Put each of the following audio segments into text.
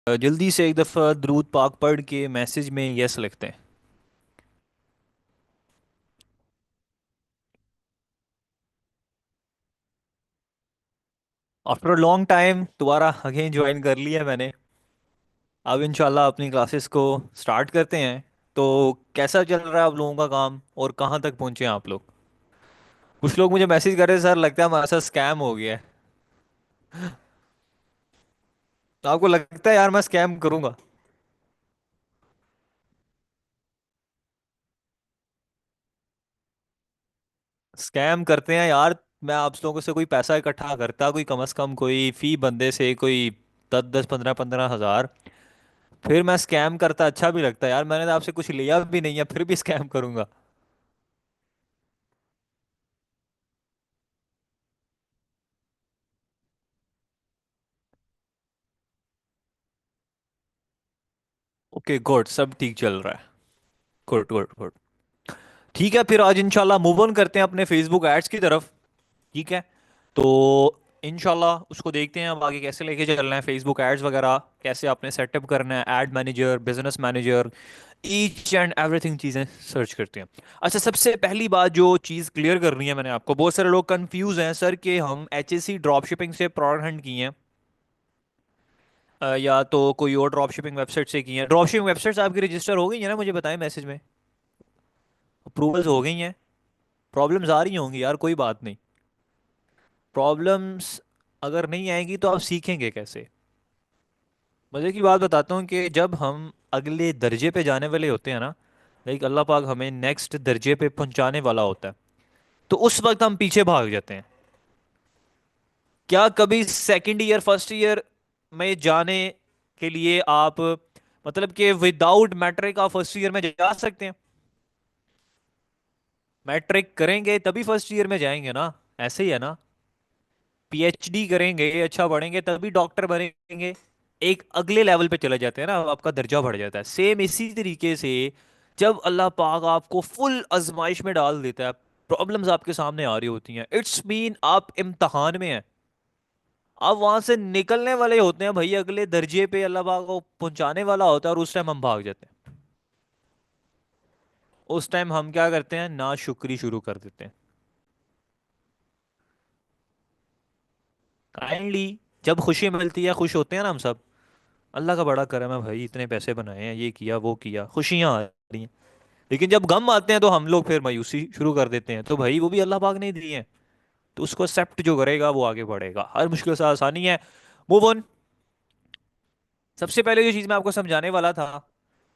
जल्दी से एक दफ़ा द्रूद पाक पढ़ के मैसेज में यस लिखते हैं। आफ्टर अ लॉन्ग टाइम दोबारा अगेन ज्वाइन कर लिया मैंने। अब इंशाल्लाह अपनी क्लासेस को स्टार्ट करते हैं। तो कैसा चल रहा है आप लोगों का काम और कहाँ तक पहुँचे हैं आप लोग? कुछ लोग मुझे मैसेज कर रहे हैं, सर लगता है हमारे साथ स्कैम हो गया है। तो आपको लगता है यार मैं स्कैम करूंगा? स्कैम करते हैं यार। मैं आप लोगों से कोई पैसा इकट्ठा करता, कोई कम से कम कोई फी बंदे से कोई 10 10 15 15 हज़ार, फिर मैं स्कैम करता, अच्छा भी लगता है यार। मैंने तो आपसे कुछ लिया भी नहीं है फिर भी स्कैम करूंगा? ओके गुड, सब ठीक चल रहा है। Good good good. ठीक है, फिर आज इंशाल्लाह मूव ऑन करते हैं अपने फेसबुक एड्स की तरफ। ठीक है। तो इंशाल्लाह उसको देखते हैं अब आगे कैसे लेके चलना है, फेसबुक एड्स वगैरह कैसे आपने सेटअप करना है, add manager, business manager, each and everything चीज़ें सर्च करते हैं। अच्छा, सबसे पहली बात जो चीज़ क्लियर करनी है मैंने आपको, बहुत सारे लोग कंफ्यूज हैं सर कि हम H S C drop shipping से प्रोडक्ट हंट किए हैं, या तो कोई और ड्रॉप शिपिंग वेबसाइट से किए हैं। ड्रॉप शिपिंग वेबसाइट्स आपकी रजिस्टर हो गई है ना? मुझे बताएं मैसेज में। अप्रूवल्स हो गई हैं? प्रॉब्लम्स आ रही होंगी यार, कोई बात नहीं। प्रॉब्लम्स अगर नहीं आएगी तो आप सीखेंगे कैसे? मजे की बात बताता हूँ कि जब हम अगले दर्जे पे जाने वाले होते हैं ना, लाइक अल्लाह पाक हमें नेक्स्ट दर्जे पे पहुंचाने वाला होता है, तो उस वक्त हम पीछे भाग जाते हैं। क्या कभी सेकंड ईयर फर्स्ट ईयर में जाने के लिए आप, मतलब कि विदाउट मैट्रिक आप फर्स्ट ईयर में जा सकते हैं? मैट्रिक करेंगे तभी फर्स्ट ईयर में जाएंगे ना, ऐसे ही है ना? पीएचडी करेंगे, अच्छा पढ़ेंगे तभी डॉक्टर बनेंगे। एक अगले लेवल पे चले जाते हैं ना, आपका दर्जा बढ़ जाता है। सेम इसी तरीके से जब अल्लाह पाक आपको फुल आजमाइश में डाल देता है, प्रॉब्लम्स आपके सामने आ रही होती हैं, इट्स मीन आप इम्तहान में हैं। आप वहां से निकलने वाले होते हैं भाई, अगले दर्जे पे अल्लाह पाक को पहुंचाने वाला होता है, और उस टाइम हम भाग जाते हैं। उस टाइम हम क्या करते हैं, ना शुक्री शुरू कर देते हैं। काइंडली जब खुशी मिलती है, खुश होते हैं ना हम सब, अल्लाह का बड़ा करम है भाई, इतने पैसे बनाए हैं, ये किया वो किया, खुशियां आ रही हैं। लेकिन जब गम आते हैं तो हम लोग फिर मायूसी शुरू कर देते हैं, तो भाई वो भी अल्लाह पाक ने दिए हैं, तो उसको एक्सेप्ट जो करेगा वो आगे बढ़ेगा। हर मुश्किल से आसानी है। Move on. सबसे पहले जो चीज़ मैं आपको समझाने वाला था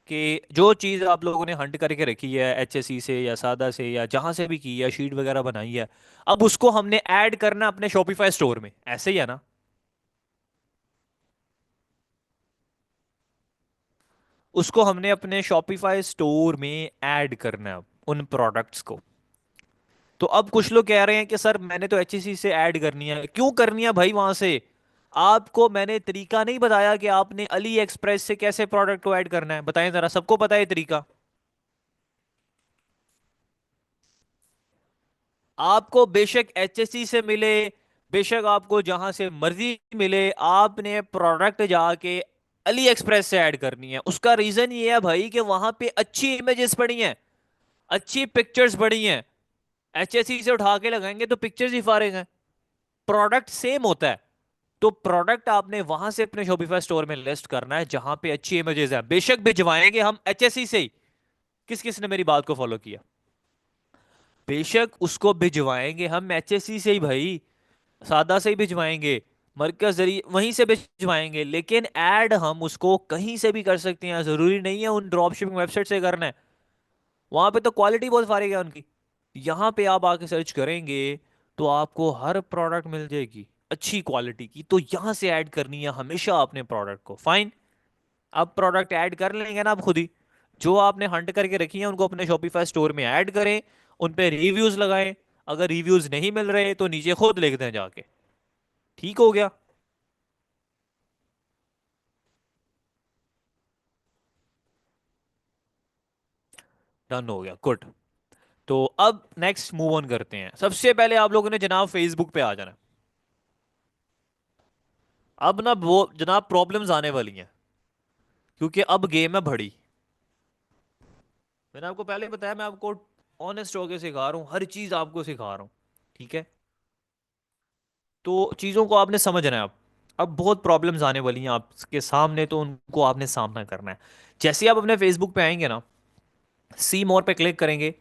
कि जो चीज़ आप लोगों ने हंट करके रखी है एचएससी से या सादा से या जहां से भी की है, शीट वगैरह बनाई है, अब उसको हमने ऐड करना अपने शॉपिफाई स्टोर में, ऐसे ही है ना? उसको हमने अपने शॉपिफाई स्टोर में ऐड करना है उन प्रोडक्ट्स को। तो अब कुछ लोग कह रहे हैं कि सर मैंने तो एचईसी से ऐड करनी है, क्यों करनी है भाई वहां से? आपको मैंने तरीका नहीं बताया कि आपने अली एक्सप्रेस से कैसे प्रोडक्ट को ऐड करना है? बताएं जरा, सबको पता है तरीका? आपको बेशक एचएससी से मिले, बेशक आपको जहां से मर्जी मिले, आपने प्रोडक्ट जाके अली एक्सप्रेस से ऐड करनी है। उसका रीजन ये है भाई कि वहां पे अच्छी इमेजेस पड़ी हैं, अच्छी पिक्चर्स पड़ी हैं। एचएससी से उठा के लगाएंगे तो पिक्चर्स ही फारेंगे हैं, प्रोडक्ट सेम होता है। तो प्रोडक्ट आपने वहां से अपने शॉपिफाई स्टोर में लिस्ट करना है जहां पे अच्छी इमेजेस है। बेशक भिजवाएंगे हम एचएससी से ही। किस किस ने मेरी बात को फॉलो किया? बेशक उसको भिजवाएंगे हम एचएससी से ही भाई, सादा से ही भिजवाएंगे, मरकज जरिए वहीं से भिजवाएंगे, लेकिन ऐड हम उसको कहीं से भी कर सकते हैं, जरूरी नहीं है उन ड्रॉप शिपिंग वेबसाइट से करना है। वहां पे तो क्वालिटी बहुत फारिग है उनकी। यहाँ पे आप आके सर्च करेंगे तो आपको हर प्रोडक्ट मिल जाएगी अच्छी क्वालिटी की, तो यहाँ से ऐड करनी है हमेशा अपने प्रोडक्ट को। फाइन। अब प्रोडक्ट ऐड कर लेंगे ना आप खुद ही, जो आपने हंट करके रखी है उनको अपने शॉपिफाई स्टोर में ऐड करें, उन पे रिव्यूज लगाएं। अगर रिव्यूज नहीं मिल रहे तो नीचे खुद लिख दें जाके। ठीक हो गया? डन हो गया, गुड। तो अब नेक्स्ट मूव ऑन करते हैं। सबसे पहले आप लोगों ने जनाब फेसबुक पे आ जाना। अब ना वो जनाब प्रॉब्लम्स आने वाली हैं। क्योंकि अब गेम है बड़ी। मैंने आपको पहले बताया, मैं आपको ऑनेस्ट होके सिखा रहा हूँ, हर चीज आपको सिखा रहा हूँ। ठीक है, तो चीजों को आपने समझना है। अब बहुत प्रॉब्लम्स आने वाली हैं आपके सामने, तो उनको आपने सामना करना है। जैसे ही आप अपने फेसबुक पे आएंगे ना, सी मोर पे क्लिक करेंगे,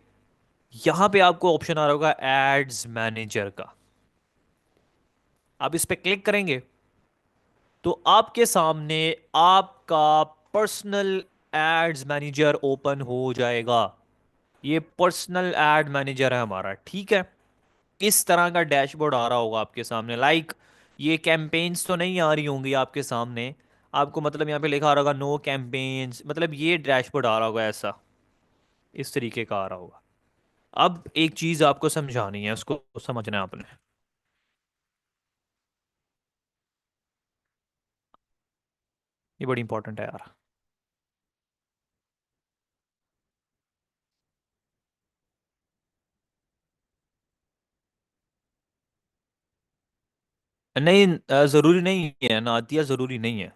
यहां पे आपको ऑप्शन आ रहा होगा एड्स मैनेजर का। आप इस पे क्लिक करेंगे तो आपके सामने आपका पर्सनल एड्स मैनेजर ओपन हो जाएगा। ये पर्सनल एड मैनेजर है हमारा, ठीक है। इस तरह का डैशबोर्ड आ रहा होगा आपके सामने, लाइक ये कैंपेन्स तो नहीं आ रही होंगी आपके सामने। आपको मतलब यहाँ पे लिखा आ रहा होगा नो कैंपेन्स, मतलब ये डैशबोर्ड आ रहा होगा ऐसा, इस तरीके का आ रहा होगा। अब एक चीज आपको समझानी है, उसको समझना है आपने। ये बड़ी इंपॉर्टेंट है यार। नहीं, जरूरी नहीं है ना आतिया, जरूरी नहीं है।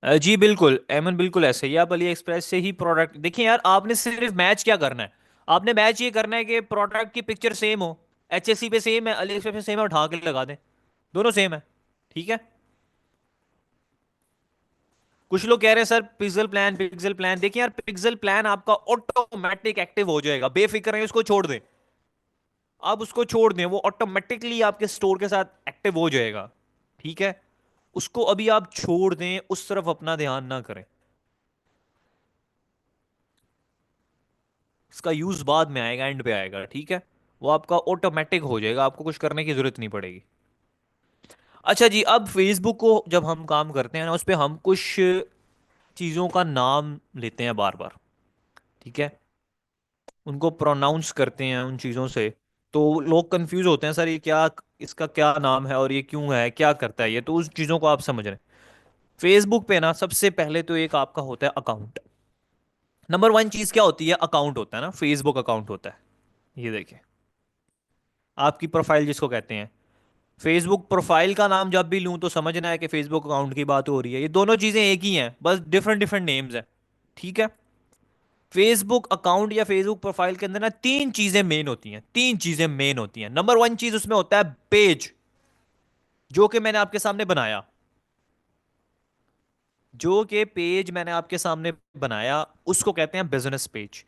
जी बिल्कुल एमन, बिल्कुल ऐसे ही आप अली एक्सप्रेस से ही प्रोडक्ट देखिए यार। आपने सिर्फ मैच क्या करना है, आपने मैच ये करना है कि प्रोडक्ट की पिक्चर सेम हो। एचएससी पे सेम है, अली एक्सप्रेस पे सेम है, उठा के लगा दें, दोनों सेम है। ठीक है। कुछ लोग कह रहे हैं sir pixel plan, pixel plan. देखिए यार, पिक्सल प्लान आपका ऑटोमेटिक एक्टिव हो जाएगा, बेफिक्र है, उसको छोड़ दें। आप उसको छोड़ दें, वो ऑटोमेटिकली आपके स्टोर के साथ एक्टिव हो जाएगा। ठीक है। उसको अभी आप छोड़ दें, उस तरफ अपना ध्यान ना करें। इसका यूज बाद में आएगा, एंड पे आएगा, ठीक है। वो आपका ऑटोमेटिक हो जाएगा, आपको कुछ करने की जरूरत नहीं पड़ेगी। अच्छा जी, अब फेसबुक को जब हम काम करते हैं ना, उस पे हम कुछ चीज़ों का नाम लेते हैं बार बार। ठीक है। उनको प्रोनाउंस करते हैं उन चीज़ों से। तो लोग कंफ्यूज होते हैं, सर ये क्या, इसका क्या नाम है और ये क्यों है, क्या करता है ये, तो उस चीज़ों को आप समझ रहे हैं। फेसबुक पे ना सबसे पहले तो एक आपका होता है अकाउंट। नंबर वन चीज़ क्या होती है, अकाउंट होता है ना, फेसबुक अकाउंट होता है। ये देखिए, आपकी प्रोफाइल जिसको कहते हैं। फेसबुक प्रोफाइल का नाम जब भी लूं तो समझना है कि फेसबुक अकाउंट की बात हो रही है। ये दोनों चीजें एक ही हैं, बस डिफरेंट डिफरेंट नेम्स हैं। ठीक है। फेसबुक अकाउंट या फेसबुक प्रोफाइल के अंदर ना तीन चीजें मेन होती हैं, तीन चीजें मेन होती हैं। नंबर वन चीज उसमें होता है पेज, जो कि मैंने आपके सामने बनाया, जो कि पेज मैंने आपके सामने बनाया, उसको कहते हैं बिजनेस पेज।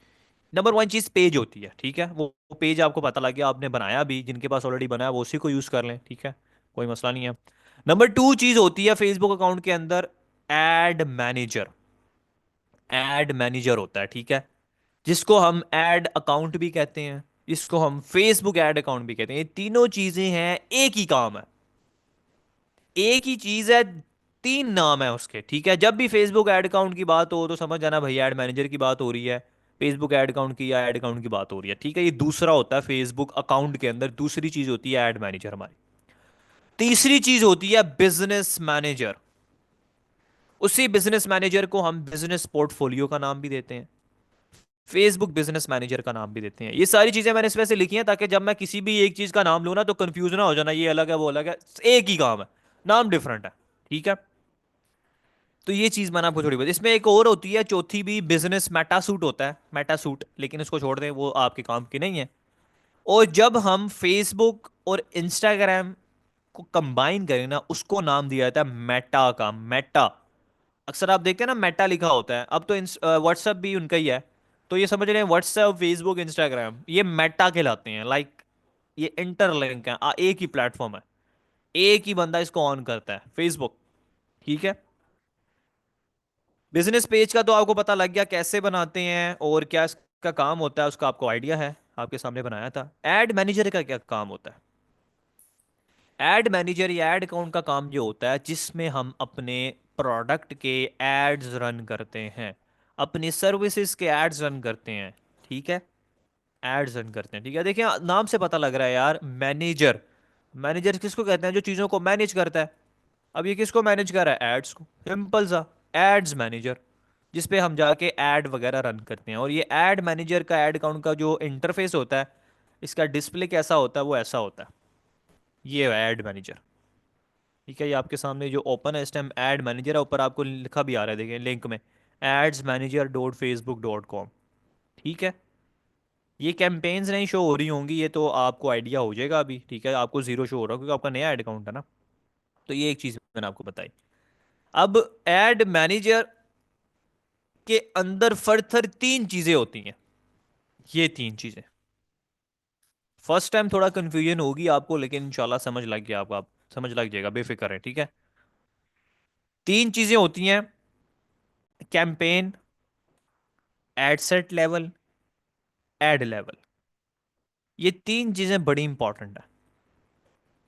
नंबर वन चीज पेज होती है, ठीक है। वो पेज आपको पता लग गया, आपने बनाया भी, जिनके पास ऑलरेडी बनाया वो उसी को यूज कर लें, ठीक है, कोई मसला नहीं है। नंबर टू चीज होती है फेसबुक अकाउंट के अंदर एड मैनेजर। एड मैनेजर होता है, ठीक है, जिसको हम एड अकाउंट भी कहते हैं, जिसको हम फेसबुक एड अकाउंट भी कहते हैं। ये तीनों चीजें हैं, एक ही काम है, एक ही चीज है, तीन नाम है उसके। ठीक है। जब भी फेसबुक एड अकाउंट की बात हो तो समझ जाना भाई एड मैनेजर की बात हो रही है, फेसबुक एड अकाउंट की या एड अकाउंट की बात हो रही है। ठीक है। ये दूसरा होता है फेसबुक अकाउंट के अंदर, दूसरी चीज होती है एड मैनेजर हमारी। तीसरी चीज होती है बिजनेस मैनेजर। उसी बिजनेस मैनेजर को हम बिजनेस पोर्टफोलियो का नाम भी देते हैं, फेसबुक बिजनेस मैनेजर का नाम भी देते हैं। ये सारी चीजें मैंने इस वजह से लिखी हैं ताकि जब मैं किसी भी एक चीज का नाम लूं ना तो कंफ्यूज ना हो जाना, ये अलग है वो अलग है, एक ही काम है, नाम डिफरेंट है। ठीक है। तो ये चीज मैंने आपको थोड़ी बहुत, इसमें एक और होती है चौथी भी, बिजनेस मेटा सूट होता है, मेटा सूट, लेकिन इसको छोड़ दें, वो आपके काम की नहीं है। और जब हम फेसबुक और इंस्टाग्राम को कंबाइन करें ना, उसको नाम दिया जाता है मेटा का, मेटा। अक्सर आप देखते हैं ना मेटा लिखा होता है, अब तो व्हाट्सएप भी उनका ही है। तो ये समझ रहे हैं, व्हाट्सएप फेसबुक इंस्टाग्राम ये मेटा कहलाते हैं, लाइक ये इंटरलिंक है, एक ही प्लेटफॉर्म है, एक ही बंदा इसको ऑन करता है, फेसबुक। ठीक है। बिजनेस पेज का तो आपको पता लग गया कैसे बनाते हैं और क्या इसका काम होता है, उसका आपको आइडिया है, आपके सामने बनाया था। एड मैनेजर का क्या काम होता है, एड मैनेजर या एड अकाउंट का काम जो होता है, जिसमें हम अपने प्रोडक्ट के एड्स रन करते हैं, अपनी सर्विसेज के एड्स रन करते हैं। ठीक है। एड्स रन करते हैं, ठीक है। देखिए नाम से पता लग रहा है यार, मैनेजर। मैनेजर किसको कहते हैं, जो चीजों को मैनेज करता है। अब ये किसको मैनेज कर रहा है, एड्स को, सिंपल सा, एड्स मैनेजर, जिस पे हम जाके ऐड वगैरह रन करते हैं। और ये ऐड मैनेजर का, ऐड अकाउंट का जो इंटरफेस होता है, इसका डिस्प्ले कैसा होता है, वो ऐसा होता है, ये है ऐड मैनेजर। ठीक है, ये आपके सामने जो ओपन है इस टाइम एड मैनेजर है, ऊपर आपको लिखा भी आ रहा है, देखें लिंक में, adsmanager.facebook.com। ठीक है, ये कैंपेन्स नहीं शो हो रही होंगी, ये तो आपको आइडिया हो जाएगा अभी। ठीक है, आपको जीरो शो हो रहा है क्योंकि आपका नया एड अकाउंट है ना। तो ये एक चीज़ मैंने आपको बताई। अब एड मैनेजर के अंदर फर्दर तीन चीज़ें होती हैं। ये तीन चीज़ें, फर्स्ट टाइम थोड़ा कंफ्यूजन होगी आपको, लेकिन इंशाल्लाह समझ लग गया आपको, आप समझ लग जाएगा, बेफिक्र है। ठीक है, तीन चीज़ें होती हैं: campaign, ad set level, ad level. ये तीन चीज़ें बड़ी इंपॉर्टेंट है।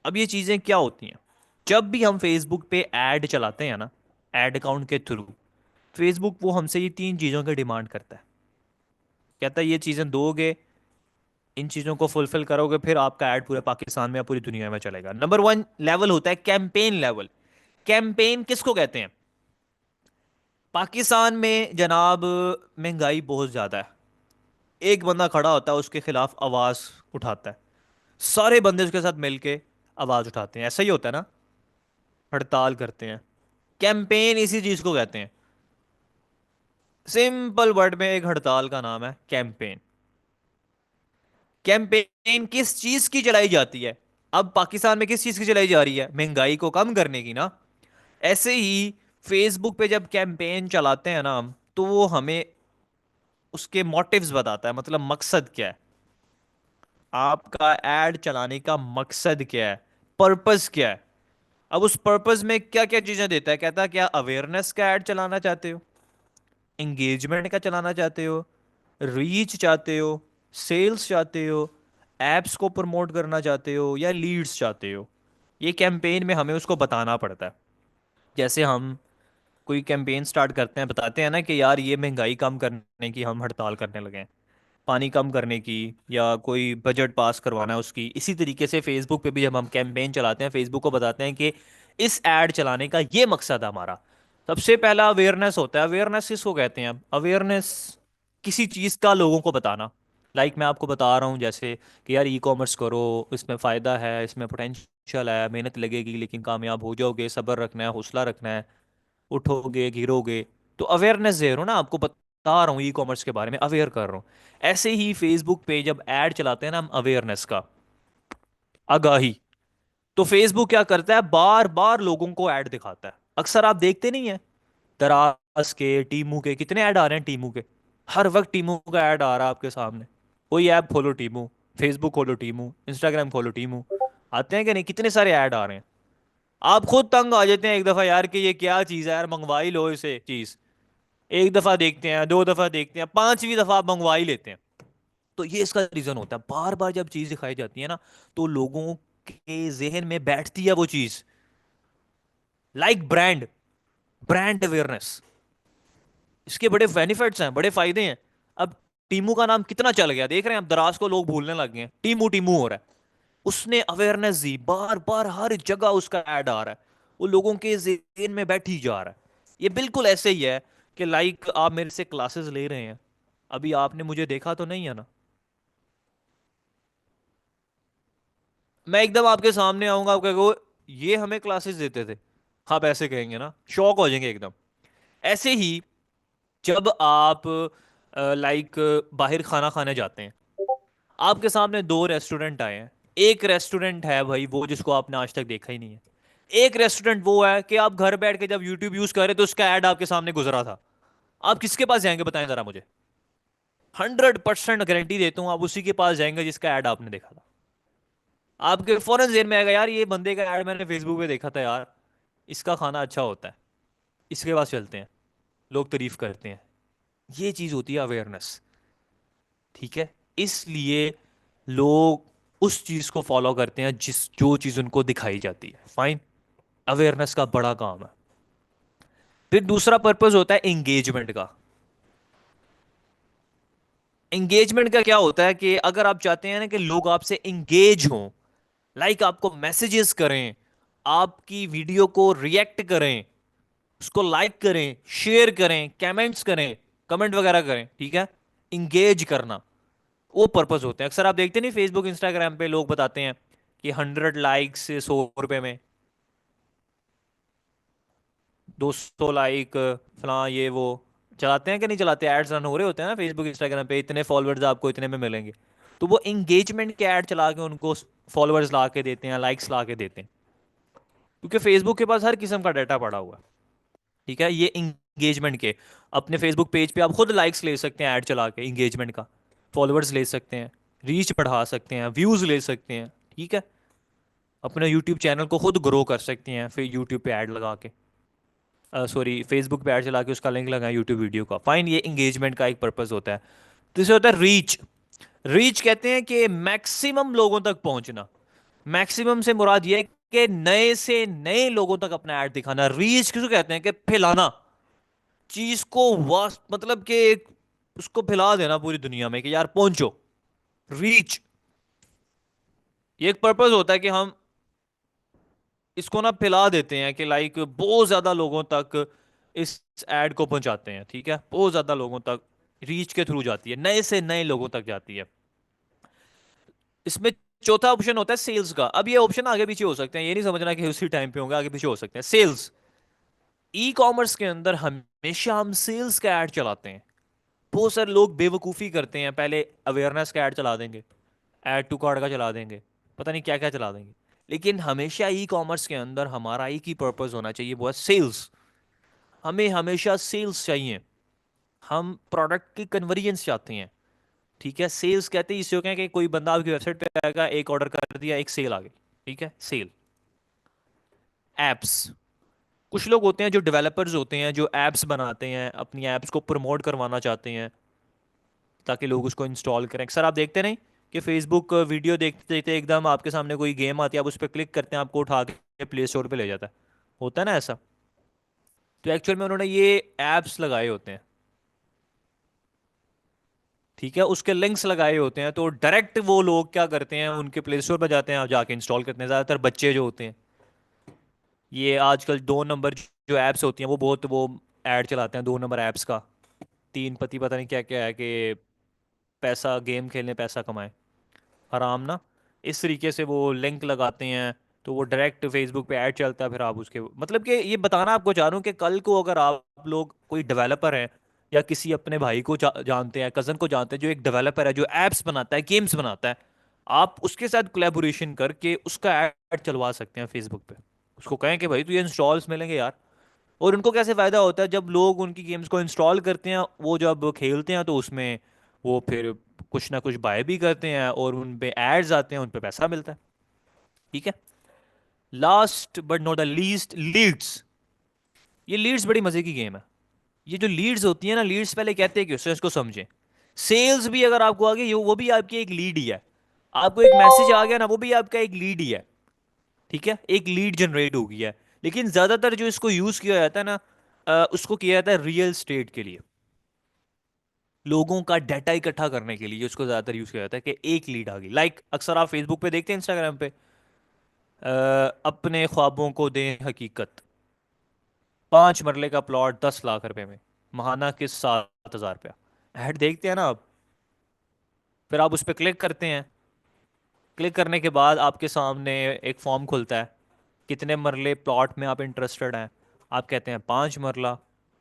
अब ये चीज़ें क्या होती हैं? जब भी हम फेसबुक पे ऐड चलाते हैं ना, ऐड अकाउंट के थ्रू, फेसबुक वो हमसे ये तीन चीज़ों की डिमांड करता है। कहता है ये चीज़ें दोगे, इन चीज़ों को फुलफिल करोगे, फिर आपका ऐड पूरे पाकिस्तान में या पूरी दुनिया में चलेगा। नंबर वन लेवल होता है कैंपेन लेवल। कैंपेन किसको कहते हैं? पाकिस्तान में जनाब महंगाई बहुत ज़्यादा है। एक बंदा खड़ा होता है, उसके खिलाफ आवाज़ उठाता है, सारे बंदे उसके साथ मिलके आवाज़ उठाते हैं, ऐसा ही होता है ना, हड़ताल करते हैं। कैंपेन इसी चीज़ को कहते हैं। सिंपल वर्ड में एक हड़ताल का नाम है कैंपेन। कैंपेन किस चीज की चलाई जाती है? अब पाकिस्तान में किस चीज की चलाई जा रही है? महंगाई को कम करने की ना। ऐसे ही फेसबुक पे जब कैंपेन चलाते हैं ना हम, तो वो हमें उसके मोटिव्स बताता है, मतलब मकसद क्या है, आपका एड चलाने का मकसद क्या है, पर्पस क्या है। अब उस पर्पस में क्या क्या चीजें देता है, कहता है क्या अवेयरनेस का एड चलाना चाहते हो, एंगेजमेंट का चलाना चाहते हो, रीच चाहते हो, सेल्स चाहते हो, एप्स को प्रमोट करना चाहते हो, या लीड्स चाहते हो। ये कैंपेन में हमें उसको बताना पड़ता है। जैसे हम कोई कैंपेन स्टार्ट करते हैं, बताते हैं ना कि यार ये महंगाई कम करने की हम हड़ताल करने लगे हैं, पानी कम करने की, या कोई बजट पास करवाना है उसकी। इसी तरीके से फेसबुक पे भी जब हम कैंपेन चलाते हैं, फेसबुक को बताते हैं कि इस एड चलाने का ये मकसद है हमारा। सबसे पहला अवेयरनेस होता है। अवेयरनेस किसको कहते हैं? अवेयरनेस किसी चीज़ का लोगों को बताना। मैं आपको बता रहा हूँ जैसे कि यार ई कॉमर्स करो, इसमें फ़ायदा है, इसमें पोटेंशियल है, मेहनत लगेगी लेकिन कामयाब हो जाओगे, सब्र रखना है, हौसला रखना है, उठोगे गिरोगे। तो अवेयरनेस दे रहा हूँ ना, आपको बता रहा हूँ ई कॉमर्स के बारे में, अवेयर कर रहा हूँ। ऐसे ही फेसबुक पे जब ऐड चलाते हैं ना हम, अवेयरनेस का, आगाही, तो फेसबुक क्या करता है, बार बार लोगों को ऐड दिखाता है। अक्सर आप देखते नहीं है, दराज के, टीमू के कितने ऐड आ रहे हैं, टीमू के, हर वक्त टीमू का ऐड आ रहा है आपके सामने। कोई ऐप खोलो टीमू, फेसबुक खोलो टीमू, इंस्टाग्राम खोलो टीमू, आते हैं कि नहीं? कितने सारे ऐड आ रहे हैं। आप खुद तंग आ जाते हैं एक दफा यार कि ये क्या चीज़ है यार, मंगवा ही लो इसे चीज़। एक दफा देखते हैं, दो दफा देखते हैं, पांचवी दफा आप मंगवा ही लेते हैं। तो ये इसका रीजन होता है, बार बार जब चीज दिखाई जाती है ना, तो लोगों के जहन में बैठती है वो चीज। लाइक ब्रांड, ब्रांड अवेयरनेस, इसके बड़े बेनिफिट्स हैं, बड़े फायदे हैं। अब टीमू का नाम कितना चल गया, देख रहे हैं, अब दराज को लोग भूलने लग गए हैं, टीमू टीमू हो रहा है। उसने अवेयरनेस दी, बार बार हर जगह उसका ऐड आ रहा है, वो लोगों के जहन में बैठ ही जा रहा है। ये बिल्कुल ऐसे ही है कि लाइक आप मेरे से क्लासेस ले रहे हैं, अभी आपने मुझे देखा तो नहीं है ना, मैं एकदम आपके सामने आऊंगा, आप कहोगे ये हमें क्लासेस देते थे, आप ऐसे कहेंगे ना, शॉक हो जाएंगे एकदम। ऐसे ही जब आप लाइक बाहर खाना खाने जाते हैं, आपके सामने दो रेस्टोरेंट आए हैं। एक रेस्टोरेंट है भाई वो जिसको आपने आज तक देखा ही नहीं है। एक रेस्टोरेंट वो है कि आप घर बैठ के जब यूट्यूब यूज कर रहे तो उसका ऐड आपके सामने गुजरा था। आप किसके पास जाएंगे बताएं जरा मुझे? 100% गारंटी देता हूँ आप उसी के पास जाएंगे जिसका ऐड आपने देखा था। आपके फौरन जेहन में आएगा यार ये बंदे का ऐड मैंने फेसबुक पे देखा था यार, इसका खाना अच्छा होता है, इसके पास चलते हैं, लोग तारीफ करते हैं। ये चीज होती है अवेयरनेस। ठीक है, इसलिए लोग उस चीज को फॉलो करते हैं जिस जो चीज उनको दिखाई जाती है। फाइन, अवेयरनेस का बड़ा काम है। फिर दूसरा पर्पस होता है एंगेजमेंट का। एंगेजमेंट का क्या होता है कि अगर आप चाहते हैं ना कि लोग आपसे एंगेज हों, लाइक आपको मैसेजेस करें, आपकी वीडियो को रिएक्ट करें, उसको लाइक करें, शेयर करें, कमेंट्स करें, कमेंट वगैरह करें, ठीक है, इंगेज करना, वो पर्पस होते हैं। अक्सर आप देखते नहीं फेसबुक इंस्टाग्राम पे लोग बताते हैं कि 100 लाइक्स 100 रुपए में। 200 लाइक, फलां ये वो। चलाते हैं कि नहीं चलाते? एड्स रन हो रहे होते हैं ना फेसबुक इंस्टाग्राम पे, इतने फॉलोअर्स आपको इतने में मिलेंगे। तो वो इंगेजमेंट के ऐड चला के उनको फॉलोअर्स ला के देते हैं, लाइक्स ला के देते हैं, क्योंकि फेसबुक के पास हर किस्म का डाटा पड़ा हुआ है। ठीक है, ये इंगेजमेंट के अपने फेसबुक पेज पे आप खुद लाइक्स ले सकते हैं ऐड चला के इंगेजमेंट का, फॉलोअर्स ले सकते हैं, रीच बढ़ा सकते हैं, व्यूज ले सकते हैं। ठीक है, अपने यूट्यूब चैनल को खुद ग्रो कर सकते हैं फिर यूट्यूब पे ऐड लगा के, सॉरी फेसबुक पे ऐड चला के उसका लिंक लगाएं यूट्यूब वीडियो का। फाइन, ये इंगेजमेंट का एक पर्पस होता है। दूसरा होता है रीच। रीच कहते हैं कि मैक्सिमम लोगों तक पहुंचना। मैक्सिमम से मुराद ये है कि नए से नए लोगों तक अपना ऐड दिखाना। रीच किसको कहते हैं? कि फैलाना चीज को, वास्ट मतलब कि उसको फैला देना पूरी दुनिया में कि यार पहुंचो। रीच, ये एक पर्पस होता है कि हम इसको ना फैला देते हैं कि लाइक बहुत ज्यादा लोगों तक इस एड को पहुंचाते हैं। ठीक है, बहुत ज्यादा लोगों तक रीच के थ्रू जाती है, नए से नए लोगों तक जाती है। इसमें चौथा ऑप्शन होता है सेल्स का। अब ये ऑप्शन आगे पीछे हो सकते हैं, ये नहीं समझना कि उसी टाइम पे होंगे, आगे पीछे हो सकते हैं। सेल्स, ई कॉमर्स के अंदर हमेशा हम सेल्स का ऐड चलाते हैं। बहुत सारे लोग बेवकूफ़ी करते हैं, पहले अवेयरनेस का ऐड चला देंगे, ऐड टू कार्ड का चला देंगे, पता नहीं क्या क्या चला देंगे। लेकिन हमेशा ई कॉमर्स के अंदर हमारा एक ही पर्पस होना चाहिए, वो है सेल्स। हमें हमेशा सेल्स चाहिए। हम प्रोडक्ट की कन्वर्जेंस चाहते हैं। ठीक है, सेल्स कहते हैं इसे हो, कि कोई बंदा आपकी वेबसाइट पे आएगा, एक ऑर्डर कर दिया, एक सेल आ गई। ठीक है, सेल। एप्स, कुछ लोग होते हैं जो डेवलपर्स होते हैं, जो एप्स बनाते हैं, अपनी एप्स को प्रमोट करवाना चाहते हैं ताकि लोग उसको इंस्टॉल करें। सर आप देखते नहीं कि फेसबुक वीडियो देखते देखते एकदम आपके सामने कोई गेम आती है, आप उस पर क्लिक करते हैं, आपको उठा के प्ले स्टोर पे ले जाता है। होता है ना ऐसा? तो एक्चुअल में उन्होंने ये एप्स लगाए होते हैं। ठीक है, उसके लिंक्स लगाए होते हैं, तो डायरेक्ट वो लोग क्या करते हैं, उनके प्ले स्टोर पर जाते हैं और जाके इंस्टॉल करते हैं। ज़्यादातर बच्चे जो होते हैं, ये आजकल 2 नंबर जो एप्स होती हैं वो बहुत वो ऐड चलाते हैं 2 नंबर एप्स का। तीन पति पता नहीं क्या क्या है कि पैसा गेम खेलने पैसा कमाए, हराम ना। इस तरीके से वो लिंक लगाते हैं, तो वो डायरेक्ट फेसबुक पे ऐड चलता है, फिर आप उसके मतलब कि ये बताना आपको चाह रहा हूँ कि कल को अगर आप लोग कोई डेवलपर हैं या किसी अपने भाई को जानते हैं, कज़न को जानते हैं जो एक डेवलपर है, जो एप्स बनाता है, गेम्स बनाता है, आप उसके साथ कोलैबोरेशन करके उसका ऐड चलवा सकते हैं फेसबुक पे। उसको कहें कि भाई तुझे इंस्टॉल्स मिलेंगे यार। और उनको कैसे फायदा होता है, जब लोग उनकी गेम्स को इंस्टॉल करते हैं, वो जब खेलते हैं तो उसमें वो फिर कुछ ना कुछ बाय भी करते हैं और उन पे एड्स आते हैं, उन पे पैसा मिलता है। ठीक है, last but not the least, leads. ये लीड्स बड़ी मजे की गेम है। ये जो लीड्स होती है ना, लीड्स पहले कहते हैं कि उससे इसको समझें। सेल्स भी अगर आपको आ गई, ये वो भी आपकी एक लीड ही है। आपको एक मैसेज आ गया ना, वो भी आपका एक लीड ही है। ठीक है, एक लीड जनरेट हो गया है। लेकिन ज्यादातर जो इसको यूज किया जाता है ना, उसको किया जाता है रियल स्टेट के लिए, लोगों का डाटा इकट्ठा करने के लिए उसको ज्यादातर यूज किया जाता है। कि एक लीड आ गई, लाइक अक्सर आप फेसबुक पे देखते हैं, इंस्टाग्राम पे, अपने ख्वाबों को दें हकीकत, 5 मरले का प्लॉट 10 लाख रुपए में, महाना किस 7 हजार रुपया। ऐड देखते हैं ना आप, फिर आप उस पर क्लिक करते हैं। क्लिक करने के बाद आपके सामने एक फॉर्म खुलता है, कितने मरले प्लॉट में आप इंटरेस्टेड हैं। आप कहते हैं 5 मरला।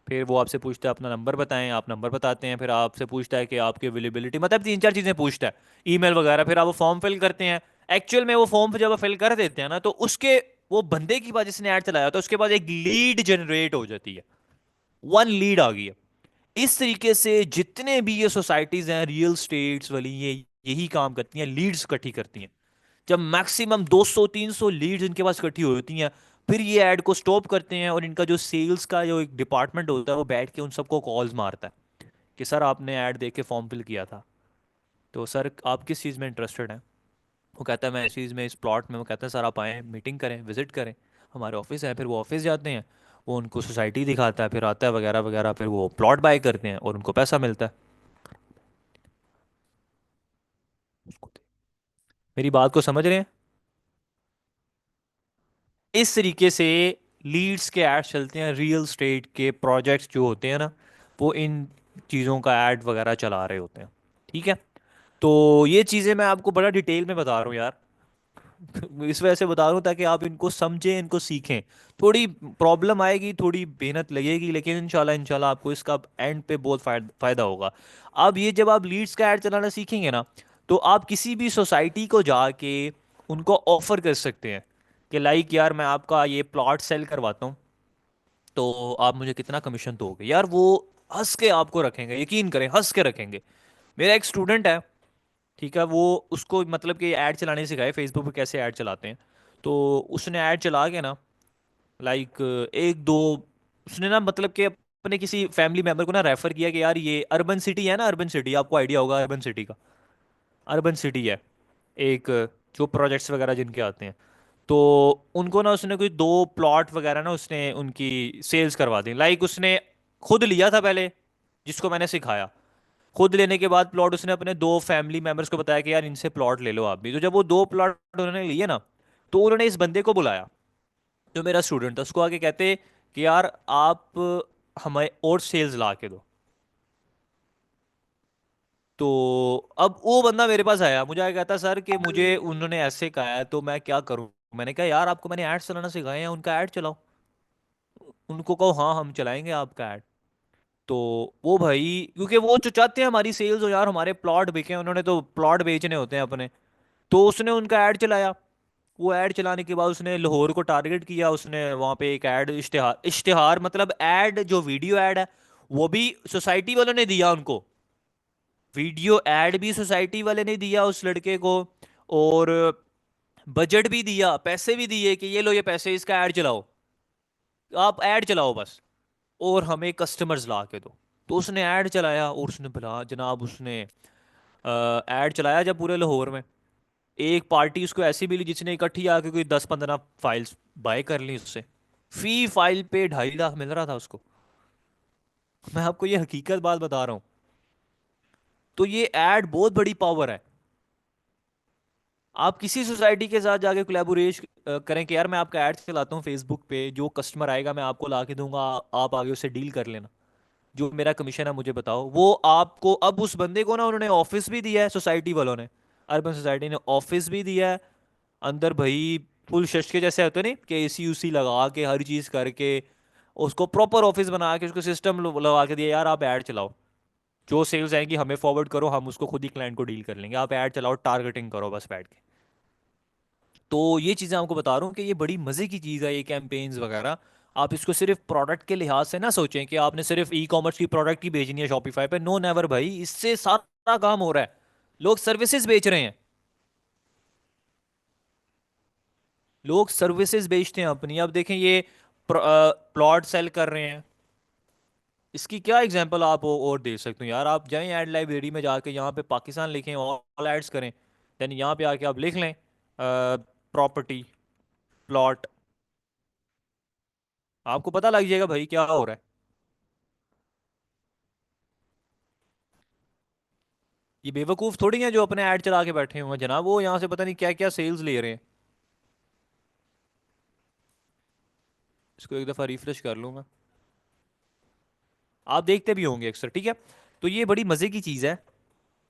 फिर वो आपसे पूछता है अपना नंबर बताएं, आप नंबर बताते हैं, फिर आपसे पूछता है कि आपकी अवेलेबिलिटी, मतलब 3 4 चीज़ें पूछता है, ईमेल वगैरह। फिर आप वो फॉर्म फिल करते हैं। एक्चुअल में वो फॉर्म जब आप फिल कर देते हैं ना, तो उसके वो बंदे की बात जिसने ऐड चलाया होता है उसके पास एक लीड जनरेट हो जाती है, 1 लीड आ गई है। इस तरीके से जितने भी ये सोसाइटीज हैं रियल स्टेट्स वाली, ये यही काम करती हैं, लीड्स इकट्ठी करती हैं। जब मैक्सिमम 200 300 लीड्स इनके पास इकट्ठी होती हैं, फिर ये ऐड को स्टॉप करते हैं और इनका जो सेल्स का जो एक डिपार्टमेंट होता है वो बैठ के उन सबको कॉल्स मारता है कि सर आपने ऐड देख के फॉर्म फिल किया था, तो सर आप किस चीज़ में इंटरेस्टेड हैं। वो कहता है मैं इस चीज़ में, इस प्लॉट में। वो कहता है सर आप आएँ, मीटिंग करें, विजिट करें, हमारे ऑफिस है। फिर वो ऑफिस जाते हैं, वो उनको सोसाइटी दिखाता है, फिर आता है वगैरह वगैरह, फिर वो प्लॉट बाय करते हैं और उनको पैसा मिलता है। मेरी बात को समझ रहे हैं? इस तरीके से लीड्स के ऐड चलते हैं, रियल स्टेट के प्रोजेक्ट्स जो होते हैं ना, वो इन चीज़ों का ऐड वगैरह चला रहे होते हैं। ठीक है, तो ये चीज़ें मैं आपको बड़ा डिटेल में बता रहा हूँ यार। इस वजह से बता रहा हूँ ताकि आप इनको समझें, इनको सीखें। थोड़ी प्रॉब्लम आएगी, थोड़ी मेहनत लगेगी, लेकिन इंशाल्लाह इंशाल्लाह आपको इसका एंड पे बहुत फायदा होगा। अब ये जब आप लीड्स का ऐड चलाना सीखेंगे ना, तो आप किसी भी सोसाइटी को जाके उनको ऑफर कर सकते हैं कि लाइक यार मैं आपका ये प्लॉट सेल करवाता हूँ, तो आप मुझे कितना कमीशन दोगे। यार वो हंस के आपको रखेंगे, यकीन करें हंस के रखेंगे। मेरा एक स्टूडेंट है, ठीक है, वो उसको मतलब कि ऐड चलाने सिखाए फेसबुक पे कैसे ऐड चलाते हैं। तो उसने ऐड चला के ना, लाइक एक दो, उसने ना मतलब कि अपने किसी फैमिली मेंबर को ना रेफर किया कि यार ये अर्बन सिटी है ना, अर्बन सिटी आपको आइडिया होगा अर्बन सिटी का। अर्बन सिटी है एक, जो प्रोजेक्ट्स वगैरह जिनके आते हैं, तो उनको ना उसने कोई दो प्लॉट वगैरह ना उसने उनकी सेल्स करवा दी। लाइक उसने खुद लिया था पहले, जिसको मैंने सिखाया। खुद लेने के बाद प्लॉट उसने अपने दो फैमिली मेंबर्स को बताया कि यार इनसे प्लॉट ले लो आप भी। तो जब वो दो प्लॉट उन्होंने लिए ना, तो उन्होंने इस बंदे को बुलाया जो मेरा स्टूडेंट था, उसको आके कहते कि यार आप हमें और सेल्स ला के दो। तो अब वो बंदा मेरे पास आया, मुझे आया कहता सर कि मुझे उन्होंने ऐसे कहा है तो मैं क्या करूं। मैंने कहा यार आपको मैंने ऐड चलाना सिखाया है, उनका ऐड चलाओ। उनको कहो हाँ हम चलाएंगे आपका ऐड। तो वो भाई, क्योंकि वो जो चाहते हैं हमारी सेल्स हो यार, हमारे प्लॉट बिके, उन्होंने तो प्लॉट बेचने होते हैं अपने। तो उसने उनका ऐड चलाया। वो ऐड चलाने के बाद उसने लाहौर को टारगेट किया, उसने वहां पे एक ऐड, इश्तिहार इश्तिहार मतलब ऐड, जो वीडियो ऐड है वो भी सोसाइटी वालों ने दिया उनको। वीडियो ऐड भी सोसाइटी वाले ने दिया उस लड़के को, और बजट भी दिया, पैसे भी दिए कि ये लो ये पैसे, इसका ऐड चलाओ, आप ऐड चलाओ बस, और हमें कस्टमर्स ला के दो। तो उसने ऐड चलाया, और उसने भला जनाब उसने ऐड चलाया जब पूरे लाहौर में, एक पार्टी उसको ऐसी मिली जिसने इकट्ठी आके कोई 10-15 फाइल्स बाय कर ली उससे। फी फाइल पे 2.5 लाख मिल रहा था उसको। मैं आपको ये हकीकत बात बता रहा हूँ। तो ये ऐड बहुत बड़ी पावर है। आप किसी सोसाइटी के साथ जाके कोलैबोरेट करें कि यार मैं आपका ऐड चलाता हूँ फेसबुक पे, जो कस्टमर आएगा मैं आपको ला के दूंगा, आप आगे उससे डील कर लेना, जो मेरा कमीशन है मुझे बताओ। वो आपको, अब उस बंदे को ना उन्होंने ऑफिस भी दिया है सोसाइटी वालों ने, अर्बन सोसाइटी ने ऑफिस भी दिया है अंदर भाई, फुल शश के जैसे होते नहीं कि एसी उसी लगा के हर चीज करके, उसको प्रॉपर ऑफिस बना के उसको सिस्टम लगा के दिया, यार आप ऐड चलाओ, जो सेल्स आएंगी हमें फॉरवर्ड करो, हम उसको खुद ही क्लाइंट को डील कर लेंगे, आप ऐड चलाओ, टारगेटिंग करो बस बैठ के। तो ये चीज़ें आपको बता रहा हूँ कि ये बड़ी मज़े की चीज़ है ये कैंपेन्स वगैरह। आप इसको सिर्फ प्रोडक्ट के लिहाज से ना सोचें कि आपने सिर्फ ई कॉमर्स की प्रोडक्ट ही भेजनी है शॉपिफाई पे, नो नेवर भाई, इससे सारा काम हो रहा है। लोग सर्विसेज बेच रहे हैं, लोग सर्विसेज बेचते हैं अपनी। अब देखें ये प्लॉट सेल कर रहे हैं, इसकी क्या एग्जांपल आप और दे सकते हो यार। आप जाएं ऐड लाइब्रेरी में जाके, यहाँ पे पाकिस्तान लिखें, ऑल एड्स करें, देन यहाँ पे आके आप लिख लें प्रॉपर्टी, प्लॉट, आपको पता लग जाएगा भाई क्या हो रहा है। ये बेवकूफ़ थोड़ी हैं जो अपने ऐड चला के बैठे हुए हैं जनाब, वो यहाँ से पता नहीं क्या क्या सेल्स ले रहे हैं। इसको एक दफ़ा रिफ्रेश कर लूँ मैं, आप देखते भी होंगे अक्सर, ठीक है। तो ये बड़ी मज़े की चीज़ है।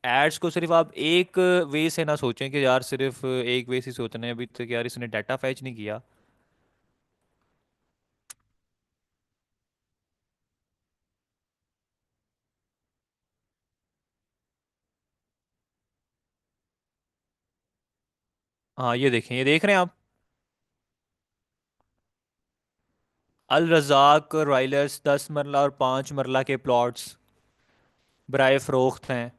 एड्स को सिर्फ आप एक वे से ना सोचें कि यार सिर्फ एक वे से सोचना है अभी तक, यार इसने डाटा फैच नहीं किया। हाँ ये देखें, ये देख रहे हैं आप, अल रज़ाक रॉयलर्स 10 मरला और 5 मरला के प्लॉट्स बराए फरोख्त हैं।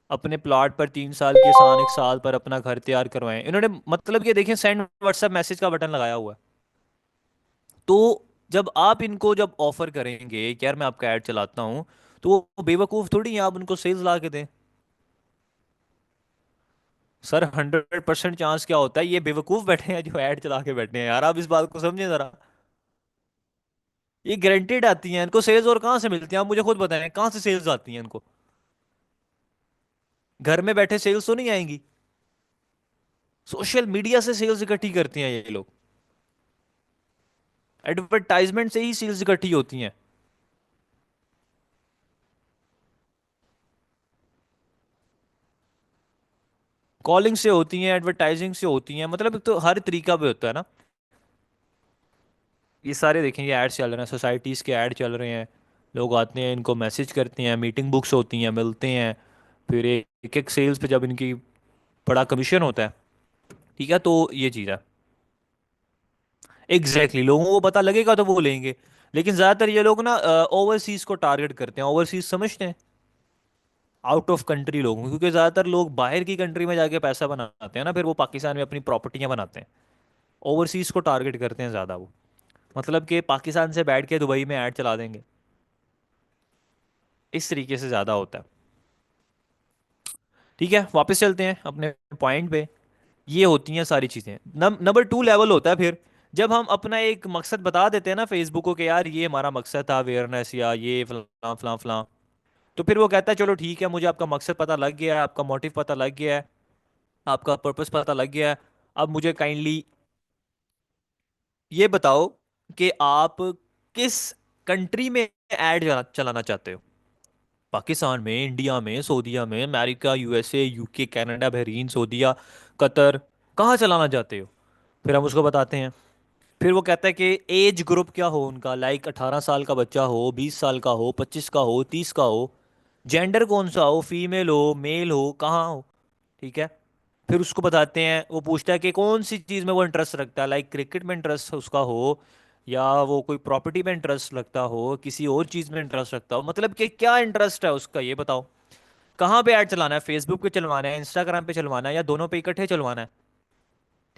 अपने प्लॉट पर 3 साल के आसान एक साल पर अपना घर तैयार करवाएं इन्होंने, मतलब ये देखें सेंड व्हाट्सएप मैसेज का बटन लगाया हुआ है। तो जब आप इनको जब ऑफर करेंगे कि यार मैं आपका ऐड चलाता हूँ, तो वो बेवकूफ़ थोड़ी है आप उनको सेल्स ला के दें। सर 100% चांस क्या होता है, ये बेवकूफ़ बैठे हैं जो ऐड चला के बैठे हैं, यार आप इस बात को समझें ज़रा। ये गारंटेड आती हैं इनको सेल्स, और कहाँ से मिलती हैं आप मुझे खुद बताएं, कहाँ से सेल्स आती हैं इनको। घर में बैठे सेल्स तो नहीं आएंगी, सोशल मीडिया से सेल्स इकट्ठी करती हैं ये लोग, एडवर्टाइजमेंट से ही सेल्स इकट्ठी होती हैं। कॉलिंग से होती हैं, एडवर्टाइजिंग से होती हैं, मतलब तो हर तरीका पे होता है ना। ये सारे देखें, ये एड्स चल रहे हैं, सोसाइटीज़ के ऐड चल रहे हैं। लोग आते हैं, इनको मैसेज करते हैं, मीटिंग बुक्स होती हैं, मिलते हैं। फिर एक एक सेल्स पे जब इनकी बड़ा कमीशन होता है, ठीक है, तो ये चीज़ है। एग्जैक्टली लोगों को पता लगेगा तो वो लेंगे। लेकिन ज़्यादातर ये लोग ना ओवरसीज़ को टारगेट करते हैं। ओवरसीज़ समझते हैं? आउट ऑफ कंट्री लोगों को, क्योंकि ज़्यादातर लोग बाहर की कंट्री में जाके पैसा बनाते हैं ना, फिर वो पाकिस्तान में अपनी प्रॉपर्टियां बनाते हैं। ओवरसीज़ को टारगेट करते हैं ज़्यादा वो। मतलब कि पाकिस्तान से बैठ के दुबई में ऐड चला देंगे। इस तरीके से ज़्यादा होता है। ठीक है, वापस चलते हैं अपने पॉइंट पे। ये होती हैं सारी चीज़ें। नंबर टू लेवल होता है फिर, जब हम अपना एक मकसद बता देते हैं ना फेसबुक को कि यार ये हमारा मकसद था, अवेयरनेस या ये फलां फलां फलां। तो फिर वो कहता है चलो ठीक है, मुझे आपका मकसद पता लग गया है, आपका मोटिव पता लग गया है, आपका पर्पस पता लग गया है। अब मुझे काइंडली ये बताओ कि आप किस कंट्री में ऐड चलाना चाहते हो। पाकिस्तान में, इंडिया में, सऊदीया में, America, USA, UK, Canada, Bahrain, Saudia, Qatar, कहाँ चलाना चाहते हो। फिर हम उसको बताते हैं। फिर वो कहता है कि एज ग्रुप क्या हो उनका, लाइक 18 साल का बच्चा हो, 20 साल का हो, 25 का हो, 30 का हो। जेंडर कौन सा हो, फीमेल हो, मेल हो, कहाँ हो। ठीक है। फिर उसको बताते हैं, वो पूछता है कि कौन सी चीज़ में वो इंटरेस्ट रखता है, लाइक क्रिकेट में इंटरेस्ट उसका हो, या वो कोई प्रॉपर्टी में इंटरेस्ट रखता हो, किसी और चीज़ में इंटरेस्ट रखता हो, मतलब कि क्या इंटरेस्ट है उसका ये बताओ। कहाँ पे ऐड चलाना है, फेसबुक पे चलवाना है, इंस्टाग्राम पे चलवाना है, या दोनों पे इकट्ठे चलवाना है।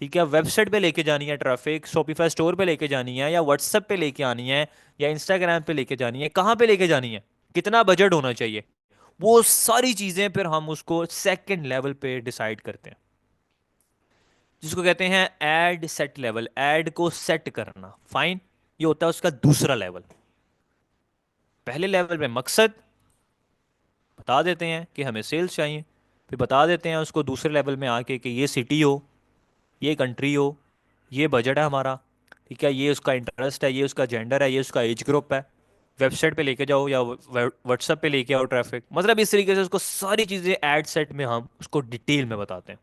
ठीक है, वेबसाइट पे लेके जानी है ट्रैफिक, शॉपिफाई स्टोर पे लेके जानी है, या व्हाट्सएप पे लेके आनी है, या इंस्टाग्राम पे लेके जानी है, कहाँ पे लेके जानी है, कितना बजट होना चाहिए। वो सारी चीजें फिर हम उसको सेकंड लेवल पे डिसाइड करते हैं, जिसको कहते हैं एड सेट लेवल। एड को सेट करना, फाइन। ये होता है उसका दूसरा लेवल। पहले लेवल में मकसद बता देते हैं कि हमें सेल्स चाहिए। फिर बता देते हैं उसको दूसरे लेवल में आके कि ये सिटी हो, ये कंट्री हो, ये बजट है हमारा। ठीक है, ये उसका इंटरेस्ट है, ये उसका जेंडर है, ये उसका एज ग्रुप है। वेबसाइट पे लेके जाओ या व्हाट्सएप पे लेके आओ ट्रैफिक, मतलब इस तरीके से उसको सारी चीज़ें ऐड सेट में हम उसको डिटेल में बताते हैं।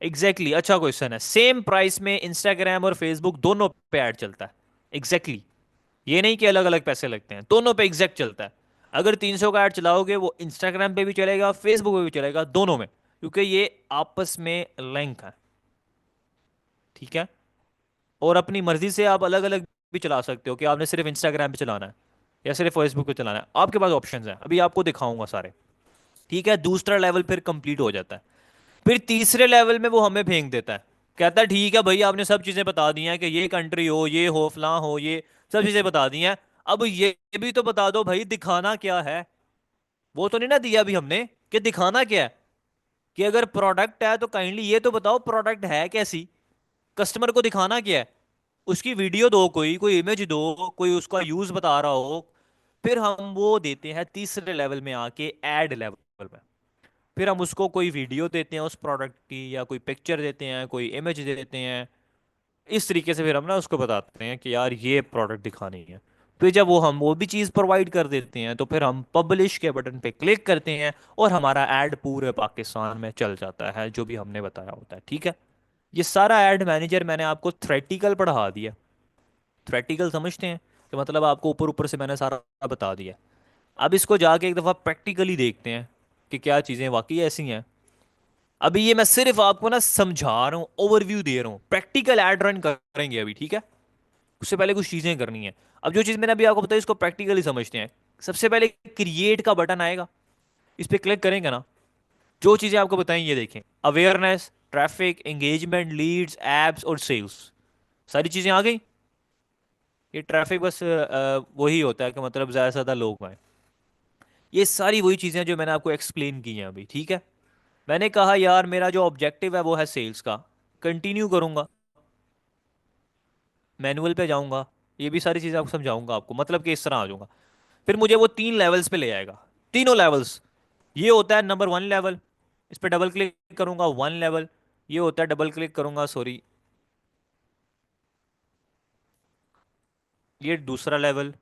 एग्जैक्टली exactly, अच्छा क्वेश्चन है। सेम प्राइस में इंस्टाग्राम और फेसबुक दोनों पे ऐड चलता है। Exactly exactly. ये नहीं कि अलग अलग पैसे लगते हैं, दोनों पे एग्जैक्ट चलता है। अगर 300 का ऐड चलाओगे वो इंस्टाग्राम पे भी चलेगा, फेसबुक पे भी चलेगा, दोनों में, क्योंकि ये आपस में लिंक है। ठीक है। और अपनी मर्जी से आप अलग अलग भी चला सकते हो कि आपने सिर्फ इंस्टाग्राम पे चलाना है या सिर्फ फेसबुक पे चलाना है। आपके पास ऑप्शंस हैं, अभी आपको दिखाऊंगा सारे। ठीक है, दूसरा लेवल फिर कंप्लीट हो जाता है। फिर तीसरे लेवल में वो हमें फेंक देता है। कहता है ठीक है भाई, आपने सब चीजें बता दी हैं कि ये कंट्री हो, ये हो, फलां हो, ये सब चीजें बता दी हैं। अब ये भी तो बता दो भाई, दिखाना क्या है। वो तो नहीं ना दिया अभी हमने कि दिखाना क्या है। कि अगर प्रोडक्ट है तो काइंडली ये तो बताओ प्रोडक्ट है कैसी, कस्टमर को दिखाना क्या है। उसकी वीडियो दो, कोई कोई इमेज दो, कोई उसका यूज बता रहा हो। फिर हम वो देते हैं तीसरे लेवल में आके, ऐड लेवल में। फिर हम उसको कोई वीडियो देते हैं उस प्रोडक्ट की, या कोई पिक्चर देते हैं, कोई इमेज देते हैं। इस तरीके से फिर हम ना उसको बताते हैं कि यार ये प्रोडक्ट दिखानी है। फिर जब वो भी चीज़ प्रोवाइड कर देते हैं, तो फिर हम पब्लिश के बटन पे क्लिक करते हैं, और हमारा ऐड पूरे पाकिस्तान में चल जाता है, जो भी हमने बताया होता है। ठीक है। ये सारा ऐड मैनेजर मैंने आपको थ्रेटिकल पढ़ा दिया। थ्रेटिकल समझते हैं? कि मतलब आपको ऊपर ऊपर से मैंने सारा बता दिया। अब इसको जाके एक दफ़ा प्रैक्टिकली देखते हैं कि क्या चीज़ें वाकई ऐसी हैं। अभी ये मैं सिर्फ आपको ना समझा रहा हूँ, ओवरव्यू दे रहा हूँ। प्रैक्टिकल ऐड रन करेंगे अभी, ठीक है। उससे पहले कुछ चीज़ें करनी है। अब जो चीज़ मैंने अभी आपको बताई इसको प्रैक्टिकली समझते हैं। सबसे पहले क्रिएट का बटन आएगा, इस पर क्लिक करेंगे ना। जो चीज़ें आपको बताई ये देखें, awareness, traffic, engagement, leads, apps और सेल्स, सारी चीज़ें आ गई। ये ट्रैफिक बस वही होता है कि मतलब ज़्यादा से ज़्यादा लोग आए। ये सारी वही चीज़ें जो मैंने आपको एक्सप्लेन की हैं अभी, ठीक है। मैंने कहा यार मेरा जो ऑब्जेक्टिव है वो है सेल्स का। कंटिन्यू करूंगा, मैनुअल पे जाऊंगा, ये भी सारी चीज़ें आपको समझाऊंगा आपको, मतलब कि इस तरह आ जाऊंगा। फिर मुझे वो 3 लेवल्स पे ले आएगा। तीनों लेवल्स। ये होता है नंबर 1 लेवल, इस पर डबल क्लिक करूंगा, 1 लेवल। ये होता है डबल क्लिक करूंगा, सॉरी, ये दूसरा लेवल।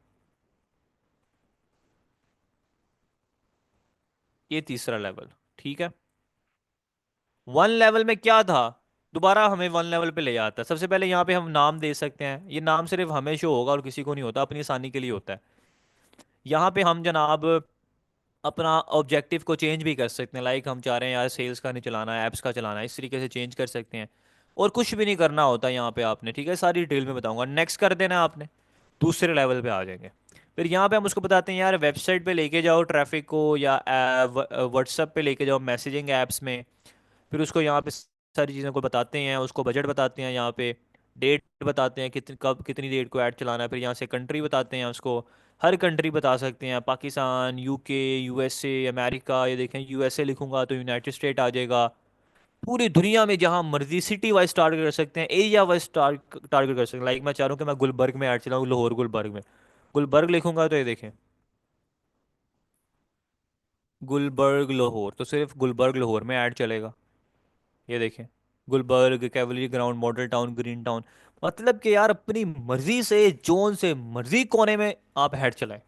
ये तीसरा लेवल। ठीक है। वन लेवल में क्या था, दोबारा हमें वन लेवल पे ले जाता है। सबसे पहले यहाँ पे हम नाम दे सकते हैं, ये नाम सिर्फ हमें शो होगा और किसी को नहीं होता, अपनी आसानी के लिए होता है। यहाँ पे हम जनाब अपना ऑब्जेक्टिव को चेंज भी कर सकते हैं, लाइक हम चाह रहे हैं यार सेल्स का नहीं चलाना है, ऐप्स का चलाना है, इस तरीके से चेंज कर सकते हैं। और कुछ भी नहीं करना होता यहाँ पे आपने, ठीक है, सारी डिटेल में बताऊंगा। नेक्स्ट कर देना आपने, दूसरे लेवल पे आ जाएंगे। फिर यहाँ पे हम उसको बताते हैं यार वेबसाइट पे लेके जाओ ट्रैफिक को, या व्हाट्सएप पे लेके जाओ मैसेजिंग ऐप्स में। फिर उसको यहाँ पे सारी चीज़ों को बताते हैं, उसको बजट बताते हैं, यहाँ पे डेट बताते हैं कितनी कब कितनी डेट को ऐड चलाना है। फिर यहाँ से कंट्री बताते हैं उसको, हर कंट्री बता सकते हैं, पाकिस्तान, यूके, यूएसए, अमेरिका। ये देखें यूएसए लिखूंगा तो यूनाइटेड स्टेट आ जाएगा। पूरी दुनिया में जहां मर्जी सिटी वाइज टारगेट कर सकते हैं, एरिया वाइज टारगेट कर सकते हैं। लाइक मैं चाह रहा हूँ कि मैं गुलबर्ग में ऐड चलाऊँ, लाहौर गुलबर्ग में। गुलबर्ग लिखूंगा तो ये देखें, गुलबर्ग लाहौर, तो सिर्फ गुलबर्ग लाहौर में ऐड चलेगा। ये देखें, Gulberg, cavalry ground, model town, green town. मतलब कि यार अपनी मर्जी से जोन से मर्जी कोने में आप हेड चलाएं।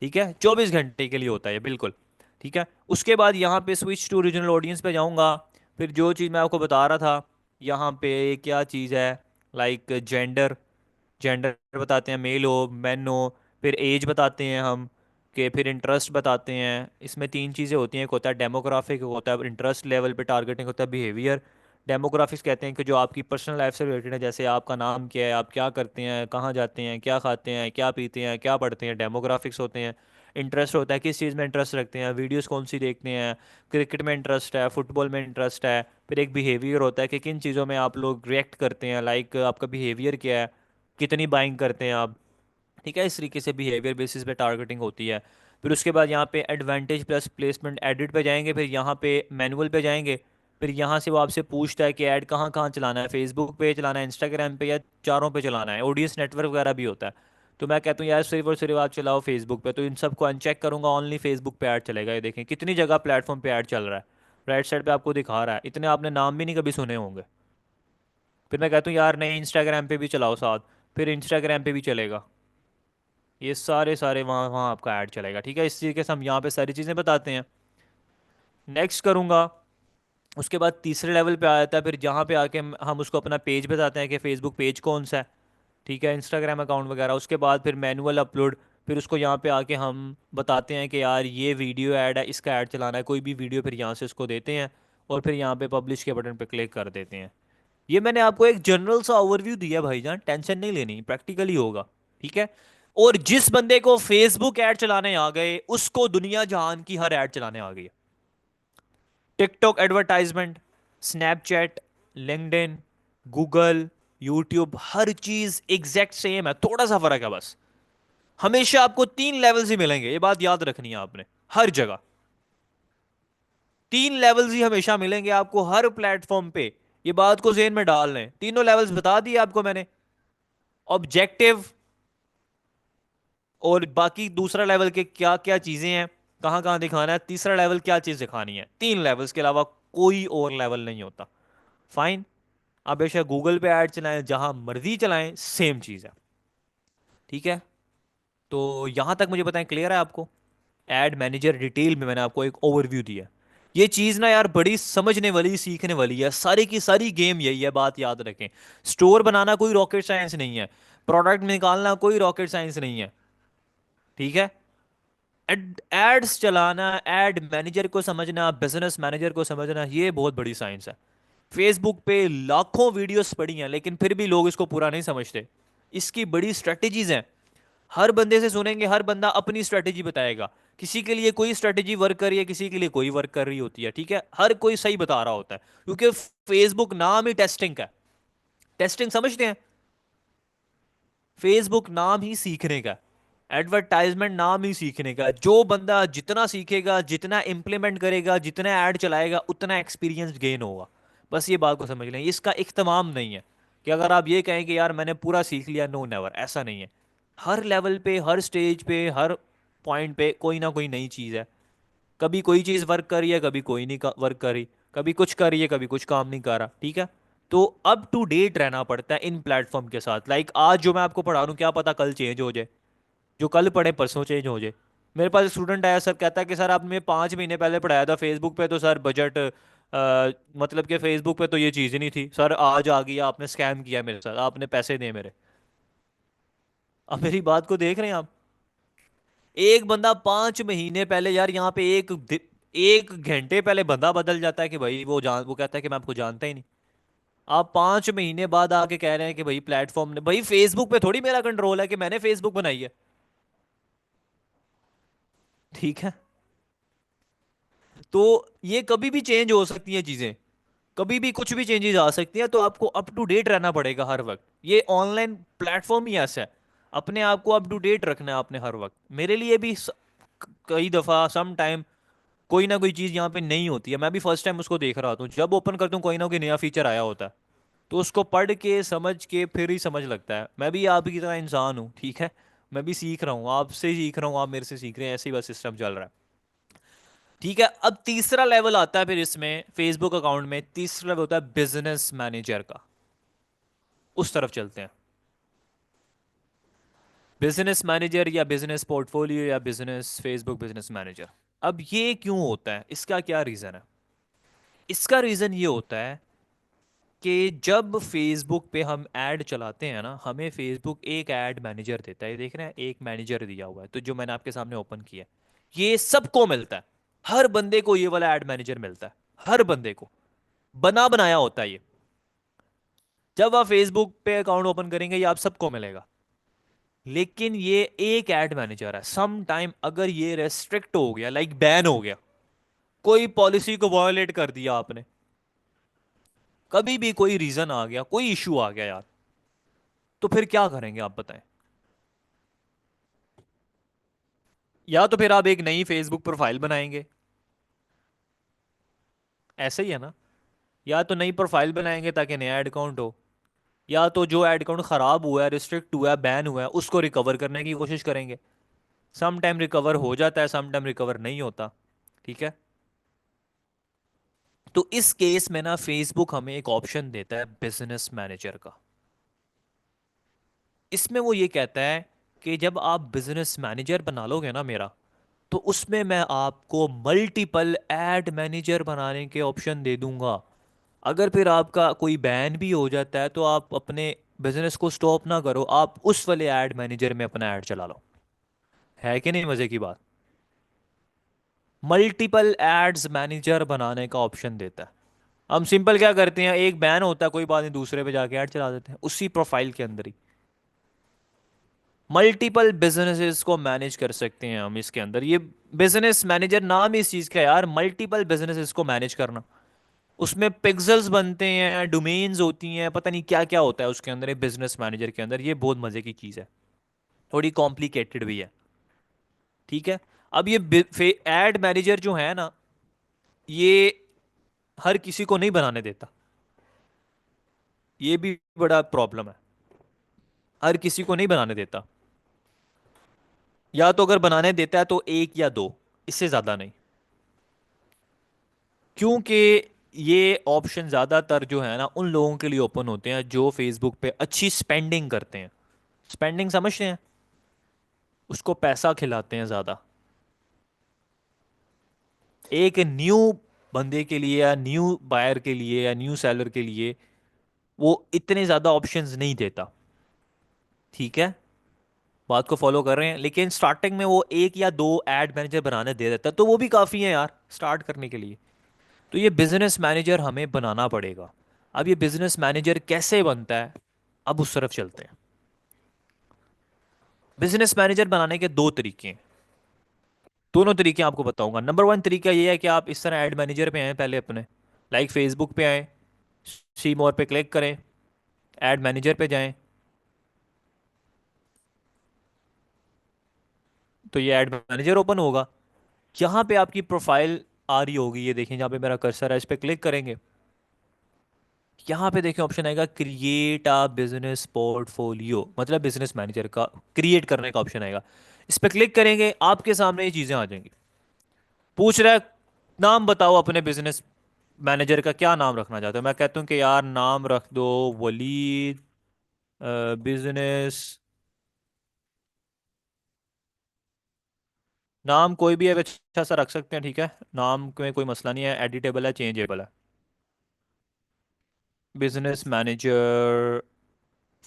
ठीक है, 24 घंटे के लिए होता है ये, बिल्कुल। ठीक है, उसके बाद यहाँ पे स्विच टू रीजनल ऑडियंस पे जाऊँगा। फिर जो चीज़ मैं आपको बता रहा था, यहाँ पे क्या चीज़ है, लाइक जेंडर, जेंडर बताते हैं, मेल हो मैन हो। फिर एज बताते हैं हम, कि फिर इंटरेस्ट बताते हैं। इसमें तीन चीज़ें होती हैं, एक होता है डेमोग्राफिक, एक होता है इंटरेस्ट लेवल पे टारगेटिंग, होता है बिहेवियर। डेमोग्राफिक्स कहते हैं कि जो आपकी पर्सनल लाइफ से रिलेटेड है, जैसे आपका नाम क्या है, आप क्या करते हैं, कहाँ जाते हैं, क्या खाते हैं, क्या पीते हैं, क्या पढ़ते हैं, डेमोग्राफिक्स होते हैं। इंटरेस्ट होता है किस चीज़ में इंटरेस्ट रखते हैं, वीडियोस कौन सी देखते हैं, क्रिकेट में इंटरेस्ट है, फुटबॉल में इंटरेस्ट है। फिर एक बिहेवियर होता है कि किन चीज़ों में आप लोग रिएक्ट करते हैं, लाइक आपका बिहेवियर क्या है, कितनी बाइंग करते हैं आप। ठीक है, इस तरीके से बिहेवियर बेसिस पे टारगेटिंग होती है। फिर उसके बाद यहाँ पे एडवांटेज प्लस प्लेसमेंट एडिट पे जाएंगे, फिर यहाँ पे मैनुअल पे जाएंगे। फिर यहाँ से वो आपसे पूछता है कि ऐड कहाँ कहाँ चलाना है, फेसबुक पे चलाना है, इंस्टाग्राम पे, या चारों पे चलाना है। ऑडियंस नेटवर्क वगैरह भी होता है। तो मैं कहता हूँ यार सिर्फ और सिर्फ आप चलाओ फेसबुक पे, तो इन सबको अनचेक करूंगा, ओनली फेसबुक पे ऐड चलेगा। ये देखें कितनी जगह प्लेटफॉर्म पे ऐड चल रहा है, राइट साइड पे आपको दिखा रहा है, इतने आपने नाम भी नहीं कभी सुने होंगे। फिर मैं कहता हूँ यार नहीं, इंस्टाग्राम पे भी चलाओ साथ, फिर इंस्टाग्राम पे भी चलेगा। ये सारे सारे वहाँ वहाँ आपका ऐड चलेगा। ठीक है, इस तरीके से हम यहाँ पे सारी चीज़ें बताते हैं। नेक्स्ट करूँगा, उसके बाद तीसरे लेवल पे आ जाता है, फिर जहाँ पे आके हम उसको अपना पेज बताते हैं कि फेसबुक पेज कौन सा है, ठीक है, इंस्टाग्राम अकाउंट वगैरह। उसके बाद फिर मैनुअल अपलोड। फिर उसको यहाँ पे आके हम बताते हैं कि यार ये वीडियो ऐड है, इसका ऐड चलाना है, कोई भी वीडियो, फिर यहाँ से उसको देते हैं। और फिर यहाँ पे पब्लिश के बटन पे क्लिक कर देते हैं। ये मैंने आपको एक जनरल सा ओवरव्यू दिया भाईजान, टेंशन नहीं लेनी, प्रैक्टिकली होगा। ठीक है, और जिस बंदे को फेसबुक ऐड चलाने आ गए, उसको दुनिया जहान की हर ऐड चलाने आ गई है। TikTok advertisement, Snapchat, LinkedIn, Google, YouTube, हर चीज एग्जैक्ट सेम है, थोड़ा सा फर्क है बस। हमेशा आपको तीन लेवल्स ही मिलेंगे, ये बात याद रखनी है आपने। हर जगह तीन लेवल्स ही हमेशा मिलेंगे आपको, हर प्लेटफॉर्म पे। ये बात को जेहन में डाल लें, तीनों लेवल्स बता दिए आपको मैंने। ऑब्जेक्टिव, और बाकी दूसरा लेवल के क्या क्या चीजें हैं, कहाँ कहाँ दिखाना है, तीसरा लेवल क्या चीज दिखानी है। तीन लेवल्स के अलावा कोई और लेवल नहीं होता। फाइन। आप बेशक गूगल पे ऐड चलाएं, जहां मर्जी चलाएं, सेम चीज है। ठीक है, तो यहां तक मुझे बताएं, क्लियर है आपको? एड मैनेजर डिटेल में मैंने आपको एक ओवरव्यू दिया। ये चीज ना यार बड़ी समझने वाली, सीखने वाली है, सारी की सारी गेम यही है, बात याद रखें। स्टोर बनाना कोई रॉकेट साइंस नहीं है, प्रोडक्ट निकालना कोई रॉकेट साइंस नहीं है। ठीक है, एड्स चलाना, एड मैनेजर को समझना, बिजनेस मैनेजर को समझना, ये बहुत बड़ी साइंस है। फेसबुक पे लाखों वीडियोस पड़ी हैं, लेकिन फिर भी लोग इसको पूरा नहीं समझते। इसकी बड़ी स्ट्रेटेजीज हैं। हर बंदे से सुनेंगे, हर बंदा अपनी स्ट्रेटेजी बताएगा। किसी के लिए कोई स्ट्रेटेजी वर्क कर रही है, किसी के लिए कोई वर्क कर रही होती है। ठीक है, हर कोई सही बता रहा होता है, क्योंकि फेसबुक नाम ही टेस्टिंग का है। टेस्टिंग समझते हैं? फेसबुक नाम ही सीखने का, एडवर्टाइजमेंट नाम ही सीखने का। जो बंदा जितना सीखेगा, जितना इंप्लीमेंट करेगा, जितना ऐड चलाएगा, उतना एक्सपीरियंस गेन होगा। बस ये बात को समझ लें, इसका इख्तमाम नहीं है कि अगर आप ये कहें कि यार मैंने पूरा सीख लिया, नो नेवर, ऐसा नहीं है। हर लेवल पे, हर स्टेज पे, हर पॉइंट पे कोई ना कोई नई चीज़ है। कभी कोई चीज़ वर्क कर रही है, कभी कोई नहीं वर्क कर रही, कभी कुछ कर रही है, कभी कुछ काम नहीं कर रहा। ठीक है, तो अप टू डेट रहना पड़ता है इन प्लेटफॉर्म के साथ। लाइक आज जो मैं आपको पढ़ा रहा हूँ, क्या पता कल चेंज हो जाए, जो कल पढ़े परसों चेंज हो जाए। मेरे पास स्टूडेंट आया, सर कहता है कि सर आपने 5 महीने पहले पढ़ाया था फेसबुक पे, तो सर बजट मतलब कि फेसबुक पे तो ये चीज़ ही नहीं थी सर, आज आ गई, आपने स्कैम किया मेरे साथ, आपने पैसे दिए मेरे। अब मेरी बात को देख रहे हैं आप? एक बंदा 5 महीने पहले, यार यहाँ पे एक घंटे पहले बंदा बदल जाता है कि भाई वो कहता है कि मैं आपको जानता ही नहीं। आप 5 महीने बाद आके कह रहे हैं कि भाई प्लेटफॉर्म ने, भाई फेसबुक पे थोड़ी मेरा कंट्रोल है कि मैंने फेसबुक बनाई है। ठीक है। तो ये कभी भी चेंज हो सकती हैं चीजें, कभी भी कुछ भी चेंजेस आ सकती हैं, तो आपको अप टू डेट रहना पड़ेगा हर वक्त। ये ऑनलाइन प्लेटफॉर्म ही ऐसा है, अपने आप को अप टू डेट रखना है आपने हर वक्त। मेरे लिए भी कई दफा सम टाइम कोई ना कोई चीज यहाँ पे नहीं होती है, मैं भी फर्स्ट टाइम उसको देख रहा होता हूँ, जब ओपन करता हूँ कोई ना कोई नया फीचर आया होता है, तो उसको पढ़ के समझ के फिर ही समझ लगता है। मैं भी आपकी तरह इंसान हूँ, ठीक है, मैं भी सीख रहा हूँ, आपसे सीख रहा हूँ, आप मेरे से सीख रहे हैं, ऐसे ही बस सिस्टम चल रहा है। ठीक है, अब तीसरा लेवल आता है फिर इसमें फेसबुक अकाउंट में, तीसरा लेवल होता है बिजनेस मैनेजर का। उस तरफ चलते हैं। बिजनेस मैनेजर या बिजनेस पोर्टफोलियो या बिजनेस फेसबुक बिजनेस मैनेजर। अब ये क्यों होता है, इसका क्या रीजन है? इसका रीजन ये होता है कि जब फेसबुक पे हम ऐड चलाते हैं ना, हमें फेसबुक एक ऐड मैनेजर देता है, ये देख रहे हैं, एक मैनेजर दिया हुआ है, तो जो मैंने आपके सामने ओपन किया है, ये सबको मिलता है। हर बंदे को ये वाला ऐड मैनेजर मिलता है, हर बंदे को बना बनाया होता है ये। जब आप फेसबुक पे अकाउंट ओपन करेंगे ये आप सबको मिलेगा। लेकिन ये एक ऐड मैनेजर है, सम टाइम अगर ये रेस्ट्रिक्ट हो गया, लाइक बैन हो गया, कोई पॉलिसी को वायोलेट कर दिया आपने, कभी भी कोई रीजन आ गया, कोई इशू आ गया यार, तो फिर क्या करेंगे आप बताएं? या तो फिर आप एक नई फेसबुक प्रोफाइल बनाएंगे, ऐसे ही है ना? या तो नई प्रोफाइल बनाएंगे ताकि नया ऐड अकाउंट हो, या तो जो ऐड अकाउंट खराब हुआ है, रिस्ट्रिक्ट हुआ है, बैन हुआ है, उसको रिकवर करने की कोशिश करेंगे। सम टाइम रिकवर हो जाता है, सम टाइम रिकवर नहीं होता। ठीक है। तो इस केस में ना फेसबुक हमें एक ऑप्शन देता है बिजनेस मैनेजर का। इसमें वो ये कहता है कि जब आप बिजनेस मैनेजर बना लोगे ना मेरा, तो उसमें मैं आपको मल्टीपल एड मैनेजर बनाने के ऑप्शन दे दूंगा। अगर फिर आपका कोई बैन भी हो जाता है तो आप अपने बिजनेस को स्टॉप ना करो, आप उस वाले एड मैनेजर में अपना ऐड चला लो। है कि नहीं मजे की बात? मल्टीपल एड्स मैनेजर बनाने का ऑप्शन देता है। हम सिंपल क्या करते हैं, एक बैन होता है, कोई बात नहीं, दूसरे पे जाके ऐड चला देते हैं उसी प्रोफाइल के अंदर ही। मल्टीपल बिजनेसेस को मैनेज कर सकते हैं हम इसके अंदर। ये बिजनेस मैनेजर नाम ही इस चीज का है यार, मल्टीपल बिजनेसेस को मैनेज करना। उसमें पिक्सेल्स बनते हैं, डोमेन्स होती हैं, पता नहीं क्या क्या होता है उसके अंदर, बिजनेस मैनेजर के अंदर। ये बहुत मजे की चीज है, थोड़ी कॉम्प्लिकेटेड भी है। ठीक है। अब ये एड मैनेजर जो है ना, ये हर किसी को नहीं बनाने देता, ये भी बड़ा प्रॉब्लम है। हर किसी को नहीं बनाने देता, या तो अगर बनाने देता है तो एक या दो, इससे ज्यादा नहीं। क्योंकि ये ऑप्शन ज्यादातर जो है ना उन लोगों के लिए ओपन होते हैं जो फेसबुक पे अच्छी स्पेंडिंग करते हैं। स्पेंडिंग समझते हैं? उसको पैसा खिलाते हैं ज्यादा। एक न्यू बंदे के लिए या न्यू बायर के लिए या न्यू सेलर के लिए वो इतने ज्यादा ऑप्शंस नहीं देता। ठीक है, बात को फॉलो कर रहे हैं? लेकिन स्टार्टिंग में वो एक या दो एड मैनेजर बनाने दे देता है, तो वो भी काफी है यार स्टार्ट करने के लिए। तो ये बिजनेस मैनेजर हमें बनाना पड़ेगा। अब ये बिजनेस मैनेजर कैसे बनता है, अब उस तरफ चलते हैं। बिजनेस मैनेजर बनाने के दो तरीके हैं, दोनों तरीके आपको बताऊंगा। नंबर वन तरीका ये है कि आप इस तरह ऐड मैनेजर पे आए पहले अपने, लाइक फेसबुक पे आए, सी मोर पे क्लिक करें, ऐड मैनेजर पे जाएं, तो ये ऐड मैनेजर ओपन होगा। यहाँ पे आपकी प्रोफाइल आ रही होगी, ये देखें जहाँ पे मेरा कर्सर है, इस पे क्लिक करेंगे, यहाँ पे देखें ऑप्शन आएगा क्रिएट अ बिजनेस पोर्टफोलियो, मतलब बिजनेस मैनेजर का क्रिएट करने का ऑप्शन आएगा। इस पे क्लिक करेंगे, आपके सामने ये चीजें आ जाएंगी। पूछ रहा है नाम बताओ अपने बिजनेस मैनेजर का, क्या नाम रखना चाहते हो? मैं कहता हूँ कि यार नाम रख दो वलीद बिजनेस। नाम कोई भी है, अच्छा सा रख सकते हैं, ठीक है, नाम में कोई मसला नहीं है, एडिटेबल है, चेंजेबल है। बिजनेस मैनेजर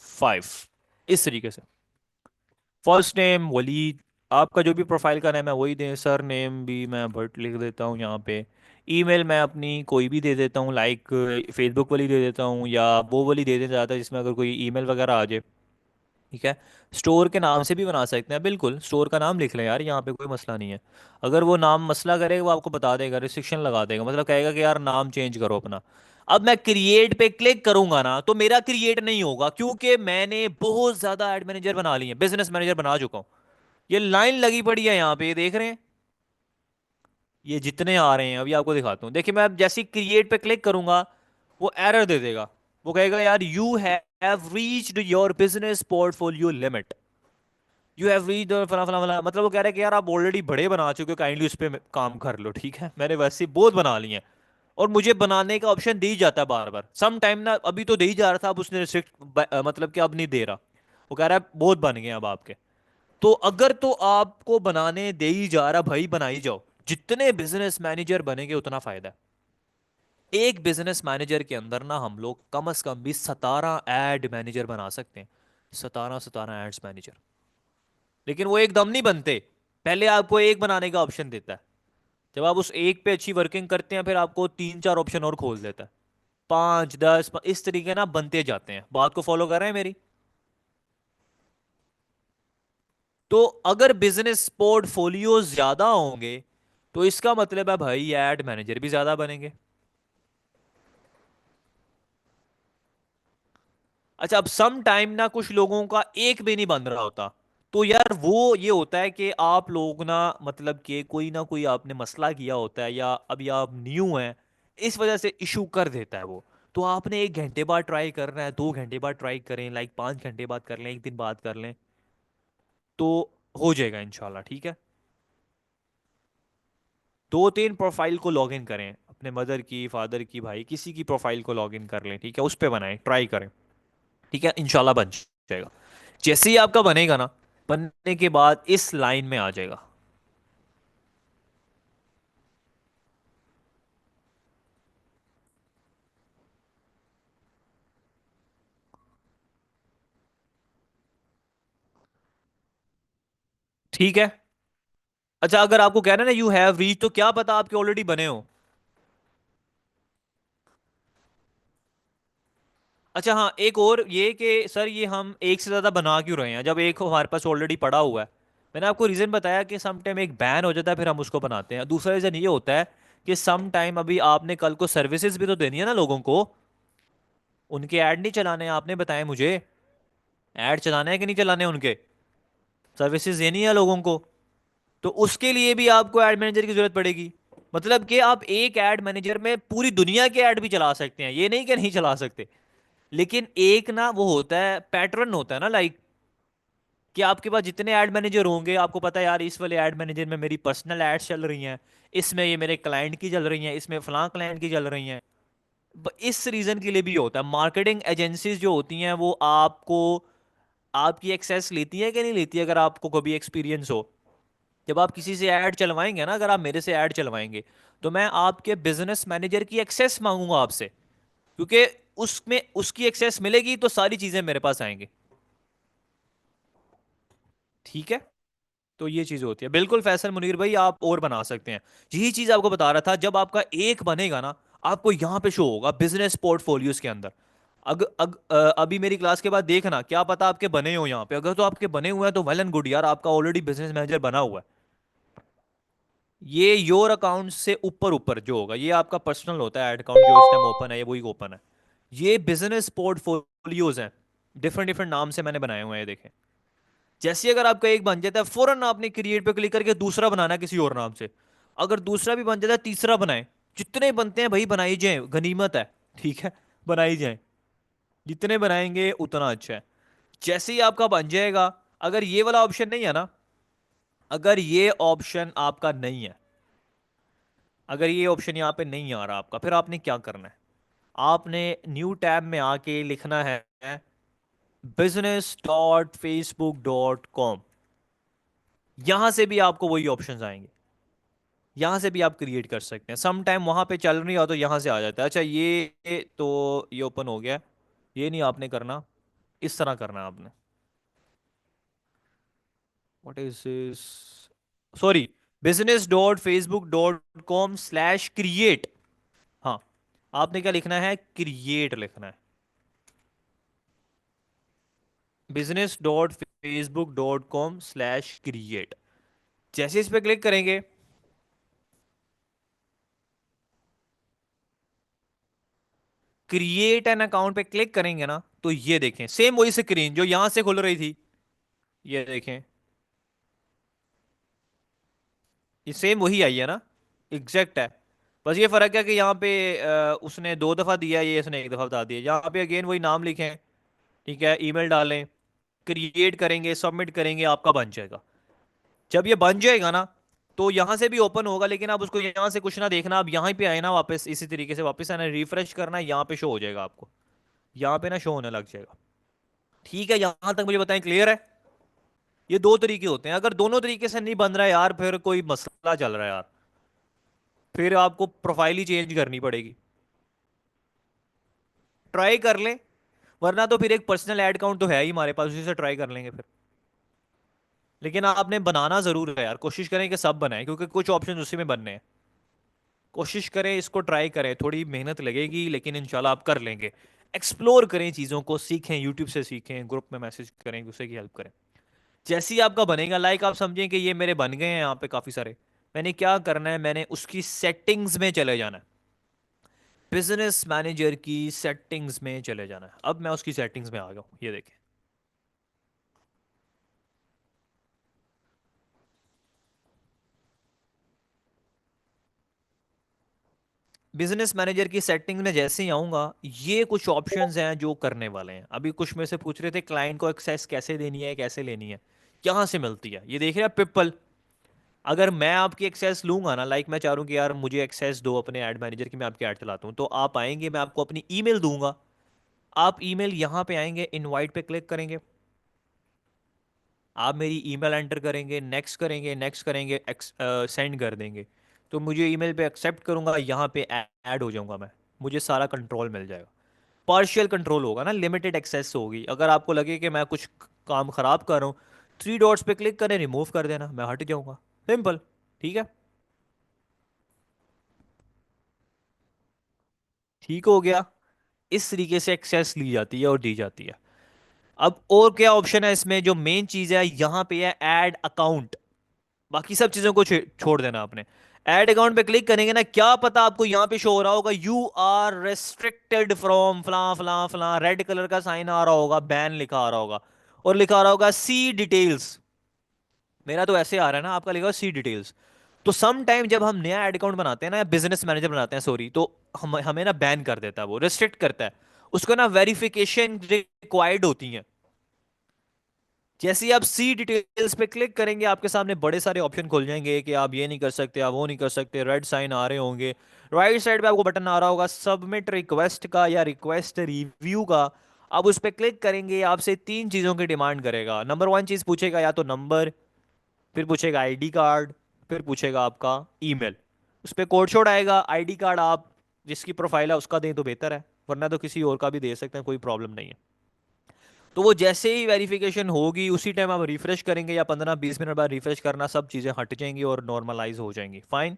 5, इस तरीके से। फर्स्ट नेम वलीद, आपका जो भी प्रोफाइल का नाम है वही दें, सर नेम भी मैं भट्ट लिख देता हूँ यहाँ पे। ईमेल मैं अपनी कोई भी दे देता हूँ, लाइक फेसबुक वाली दे देता हूँ, या वो वाली दे देता ज़्यादा जिसमें अगर कोई ईमेल वगैरह आ जाए। ठीक है। स्टोर के नाम से भी बना सकते हैं, बिल्कुल स्टोर का नाम लिख लें यार, यहाँ पे कोई मसला नहीं है। अगर वो नाम मसला करेगा वो आपको बता देगा, रिस्ट्रिक्शन लगा देगा, मतलब कहेगा कि यार नाम चेंज करो अपना। अब मैं क्रिएट पे क्लिक करूंगा ना तो मेरा क्रिएट नहीं होगा, क्योंकि मैंने बहुत ज्यादा एड मैनेजर बना लिए हैं, बिजनेस मैनेजर बना चुका हूँ। ये लाइन लगी पड़ी है यहाँ पे, ये देख रहे हैं, ये जितने आ रहे हैं अभी आपको दिखाता हूँ। देखिए मैं अब जैसे क्रिएट पे क्लिक करूंगा वो एरर दे देगा। वो कहेगा यार you have reached your business portfolio limit, you have reached फला फला फला, मतलब वो कह रहा है कि यार आप ऑलरेडी बड़े बना चुके हो, काइंडली उस पर काम कर लो। ठीक है, मैंने वैसे ही बहुत बना लिए हैं, और मुझे बनाने का ऑप्शन दे ही जाता है बार बार, सम टाइम ना, अभी तो दे ही जा रहा था, अब उसने रिस्ट्रिक्ट, मतलब कि अब नहीं दे रहा। वो कह रहा है बहुत बन गए अब आपके। तो अगर तो आपको बनाने दे ही जा रहा भाई, बनाई जाओ, जितने बिजनेस मैनेजर बनेंगे उतना फायदा है। एक बिजनेस मैनेजर के अंदर ना हम लोग कम से कम भी 17 एड मैनेजर बना सकते हैं, 17 एड्स मैनेजर। लेकिन वो एकदम नहीं बनते, पहले आपको एक बनाने का ऑप्शन देता है, जब आप उस एक पे अच्छी वर्किंग करते हैं फिर आपको तीन चार ऑप्शन और खोल देता है, 5 10, इस तरीके ना बनते जाते हैं। बात को फॉलो कर रहे हैं मेरी? तो अगर बिजनेस पोर्टफोलियो ज्यादा होंगे तो इसका मतलब है भाई एड मैनेजर भी ज्यादा बनेंगे। अच्छा, अब सम टाइम ना कुछ लोगों का एक भी नहीं बन रहा होता, तो यार वो ये होता है कि आप लोग ना, मतलब कि कोई ना कोई आपने मसला किया होता है, या अभी आप न्यू हैं, इस वजह से इशू कर देता है वो। तो आपने 1 घंटे बाद ट्राई करना है, 2 घंटे बाद ट्राई करें, लाइक 5 घंटे बाद कर लें, एक दिन बाद कर लें, तो हो जाएगा इंशाल्लाह। ठीक है। 2 3 प्रोफाइल को लॉग इन करें, अपने मदर की, फादर की, भाई किसी की प्रोफाइल को लॉग इन कर लें, ठीक है, उस पे बनाएं, ट्राई करें। ठीक है, इंशाल्लाह बन जाएगा। जैसे ही आपका बनेगा ना, बनने के बाद इस लाइन में आ जाएगा। ठीक है। अच्छा, अगर आपको कहना है ना यू हैव रीच, तो क्या पता आपके ऑलरेडी बने हो। अच्छा हाँ, एक और ये कि सर ये हम एक से ज्यादा बना क्यों रहे हैं जब एक हमारे पास ऑलरेडी पड़ा हुआ है। मैंने आपको रीजन बताया कि सम टाइम एक बैन हो जाता है फिर हम उसको बनाते हैं। दूसरा रीजन ये होता है कि सम टाइम अभी आपने कल को सर्विसेज भी तो देनी है ना लोगों को, उनके ऐड नहीं चलाने हैं, आपने बताया मुझे, ऐड चलाने हैं कि नहीं चलाने हैं उनके, सर्विसेज देनी है लोगों को, तो उसके लिए भी आपको एड मैनेजर की जरूरत पड़ेगी। मतलब कि आप एक एड मैनेजर में पूरी दुनिया के ऐड भी चला सकते हैं, ये नहीं कि नहीं चला सकते। लेकिन एक ना वो होता है, पैटर्न होता है ना, लाइक कि आपके पास जितने ऐड मैनेजर होंगे आपको पता है यार इस वाले ऐड मैनेजर में मेरी पर्सनल एड्स चल रही हैं, इसमें ये मेरे क्लाइंट की चल रही हैं, इसमें फलां क्लाइंट की चल रही हैं। इस रीजन के लिए भी होता है, मार्केटिंग एजेंसीज जो होती हैं वो आपको, आपकी एक्सेस लेती है कि नहीं लेती है, अगर आपको कभी एक्सपीरियंस हो। जब आप किसी से ऐड चलवाएंगे ना, अगर आप मेरे से ऐड चलवाएंगे तो मैं आपके बिजनेस मैनेजर की एक्सेस मांगूंगा आपसे, क्योंकि उसमें उसकी एक्सेस मिलेगी तो सारी चीजें मेरे पास आएंगी। ठीक है। तो ये चीज होती है, बिल्कुल फैसल मुनीर भाई, आप और बना सकते हैं। यही चीज आपको बता रहा था, जब आपका एक बनेगा ना, आपको यहां पे शो होगा बिजनेस पोर्टफोलियोज के अंदर। अभी मेरी क्लास के बाद देखना, क्या पता आपके बने हो यहाँ पे, अगर तो आपके बने हुए हैं तो वेल एंड गुड यार, आपका ऑलरेडी बिजनेस मैनेजर बना हुआ है। ये योर अकाउंट से ऊपर ऊपर जो होगा ये आपका पर्सनल होता है, ऐड अकाउंट जो इस टाइम ओपन है ये वही ओपन है। ये बिजनेस पोर्टफोलियोज हैं, डिफरेंट डिफरेंट नाम से मैंने बनाए हुए हैं, देखें। जैसे अगर आपका एक बन जाता है फौरन आपने क्रिएट पे क्लिक करके दूसरा बनाना है किसी और नाम से, अगर दूसरा भी बन जाता है तीसरा बनाए, जितने बनते हैं भाई बनाई जाए, गनीमत है। ठीक है, बनाई जाए, जितने बनाएंगे उतना अच्छा है। जैसे ही आपका बन जाएगा, अगर ये वाला ऑप्शन नहीं है ना, अगर ये ऑप्शन आपका नहीं है, अगर ये ऑप्शन यहाँ पे नहीं आ रहा आपका, फिर आपने क्या करना है, आपने न्यू टैब में आके लिखना है business.facebook.com। यहां से भी आपको वही ऑप्शंस आएंगे, यहाँ से भी आप क्रिएट कर सकते हैं। सम टाइम वहाँ पे चल रही हो तो यहाँ से आ जाता है। अच्छा तो ये ओपन हो गया। ये नहीं आपने करना, इस तरह करना है आपने। What is this? Sorry, business.facebook.com/create। हाँ, आपने क्या लिखना है? क्रिएट लिखना है। business.facebook.com/create। जैसे इस पे क्लिक करेंगे, क्रिएट एन अकाउंट पे क्लिक करेंगे ना, तो ये देखें सेम वही स्क्रीन जो यहां से खुल रही थी। ये देखें, ये सेम वही आई है ना, एग्जैक्ट है। बस ये फर्क है कि यहाँ पे उसने 2 दफा दिया, ये इसने एक दफा बता दिया। यहाँ पे अगेन वही नाम लिखें, ठीक है, ईमेल डालें, क्रिएट करेंगे, सबमिट करेंगे, आपका बन जाएगा। जब ये बन जाएगा ना, तो यहाँ से भी ओपन होगा, लेकिन आप उसको यहाँ से कुछ ना देखना, आप यहाँ पे आए ना, वापस इसी तरीके से वापस आना, रिफ्रेश करना, यहाँ पे शो हो जाएगा आपको। यहाँ पे ना शो होने लग जाएगा। ठीक है, यहाँ तक मुझे बताएं, क्लियर है? ये 2 तरीके होते हैं। अगर दोनों तरीके से नहीं बन रहा है यार, फिर कोई मसला चल रहा है यार, फिर आपको प्रोफाइल ही चेंज करनी पड़ेगी। ट्राई कर लें, वरना तो फिर एक पर्सनल ऐड अकाउंट तो है ही हमारे पास, उसी से ट्राई कर लेंगे फिर। लेकिन आपने बनाना जरूर है यार, कोशिश करें कि सब बनाएं, क्योंकि कुछ ऑप्शन उसी में बनने हैं। कोशिश करें, इसको ट्राई करें, थोड़ी मेहनत लगेगी लेकिन इंशाल्लाह आप कर लेंगे। एक्सप्लोर करें चीज़ों को, सीखें, यूट्यूब से सीखें, ग्रुप में मैसेज करें, दूसरे की हेल्प करें। जैसे ही आपका बनेगा, लाइक आप समझें कि ये मेरे बन गए हैं यहाँ पे काफ़ी सारे, मैंने क्या करना है, मैंने उसकी सेटिंग्स में चले जाना है। बिजनेस मैनेजर की सेटिंग्स में चले जाना है। अब मैं उसकी सेटिंग्स में आ गया हूँ, ये देखें। बिजनेस मैनेजर की सेटिंग में जैसे ही आऊंगा, ये कुछ ऑप्शंस हैं जो करने वाले हैं। अभी कुछ में से पूछ रहे थे क्लाइंट को एक्सेस कैसे देनी है, कैसे लेनी है, कहाँ से मिलती है, ये देख रहे हैं पिपल। अगर मैं आपकी एक्सेस लूंगा ना, लाइक मैं चाह रहा हूँ कि यार मुझे एक्सेस दो अपने ऐड मैनेजर की, मैं आपकी ऐड चलाता हूँ, तो आप आएंगे, मैं आपको अपनी ईमेल दूंगा। आप ईमेल यहाँ पे आएंगे, इनवाइट पे क्लिक करेंगे, आप मेरी ईमेल एंटर करेंगे, नेक्स्ट करेंगे, नेक्स्ट करेंगे, सेंड कर देंगे, तो मुझे ईमेल पे एक्सेप्ट करूंगा, यहाँ पे ऐड हो जाऊंगा मैं। मुझे सारा कंट्रोल मिल जाएगा। पार्शियल कंट्रोल होगा ना, लिमिटेड एक्सेस होगी। अगर आपको लगे कि मैं कुछ काम खराब कर रहा हूँ, 3 डॉट्स पे क्लिक करें, रिमूव कर देना, मैं हट जाऊंगा। सिंपल। ठीक है, ठीक हो गया। इस तरीके से एक्सेस ली जाती है और दी जाती है। अब और क्या ऑप्शन है इसमें? जो मेन चीज है यहाँ पे है ऐड अकाउंट। बाकी सब चीजों को छोड़ देना आपने। ऐड अकाउंट पे क्लिक करेंगे ना, क्या पता आपको यहाँ पे शो हो रहा होगा, यू आर रेस्ट्रिक्टेड फ्रॉम फला फला फला, रेड कलर का साइन आ रहा होगा, बैन लिखा आ रहा होगा, और लिखा आ रहा होगा सी डिटेल्स। मेरा तो ऐसे आ रहा है ना, आपका लिखा सी डिटेल्स। तो सम टाइम जब हम नया एड अकाउंट बनाते हैं ना, या बिजनेस मैनेजर बनाते हैं, सॉरी, तो हमें ना बैन कर देता है, वो रिस्ट्रिक्ट करता है। उसको ना वेरिफिकेशन रिक्वायर्ड होती है। जैसे ही आप सी डिटेल्स पे क्लिक करेंगे, आपके सामने बड़े सारे ऑप्शन खुल जाएंगे कि आप ये नहीं कर सकते, आप वो नहीं कर सकते, रेड साइन आ रहे होंगे। राइट साइड पे आपको बटन आ रहा होगा सबमिट रिक्वेस्ट का या रिक्वेस्ट रिव्यू का। आप उस पर क्लिक करेंगे, आपसे 3 चीज़ों की डिमांड करेगा। नंबर 1 चीज़ पूछेगा, या तो नंबर, फिर पूछेगा आईडी कार्ड, फिर पूछेगा आपका ईमेल। उस पर कोड शोड आएगा। आईडी कार्ड आप जिसकी प्रोफाइल है उसका दें तो बेहतर है, वरना तो किसी और का भी दे सकते हैं, कोई प्रॉब्लम नहीं है। तो वो जैसे ही वेरिफिकेशन होगी, उसी टाइम आप रिफ्रेश करेंगे, या 15-20 मिनट बाद रिफ्रेश करना, सब चीज़ें हट जाएंगी और नॉर्मलाइज हो जाएंगी। फाइन,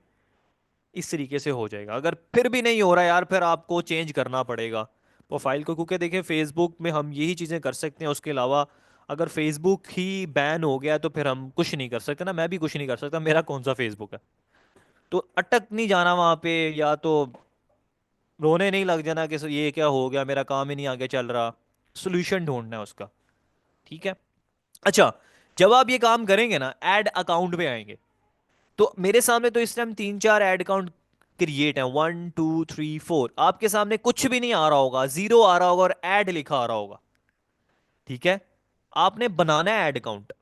इस तरीके से हो जाएगा। अगर फिर भी नहीं हो रहा यार, फिर आपको चेंज करना पड़ेगा प्रोफाइल को, क्योंकि देखिए फेसबुक में हम यही चीज़ें कर सकते हैं, उसके अलावा अगर फेसबुक ही बैन हो गया तो फिर हम कुछ नहीं कर सकते ना, मैं भी कुछ नहीं कर सकता, मेरा कौन सा फेसबुक है। तो अटक नहीं जाना वहां पे, या तो रोने नहीं लग जाना कि ये क्या हो गया, मेरा काम ही नहीं आगे चल रहा। सोल्यूशन ढूंढना है उसका। ठीक है। अच्छा, जब आप ये काम करेंगे ना, ऐड अकाउंट पे आएंगे, तो मेरे सामने तो इस टाइम 3-4 ऐड अकाउंट क्रिएट हैं, 1 2 3 4। आपके सामने कुछ भी नहीं आ रहा होगा, जीरो आ रहा होगा और ऐड लिखा आ रहा होगा। ठीक है, आपने बनाना है ऐड अकाउंट।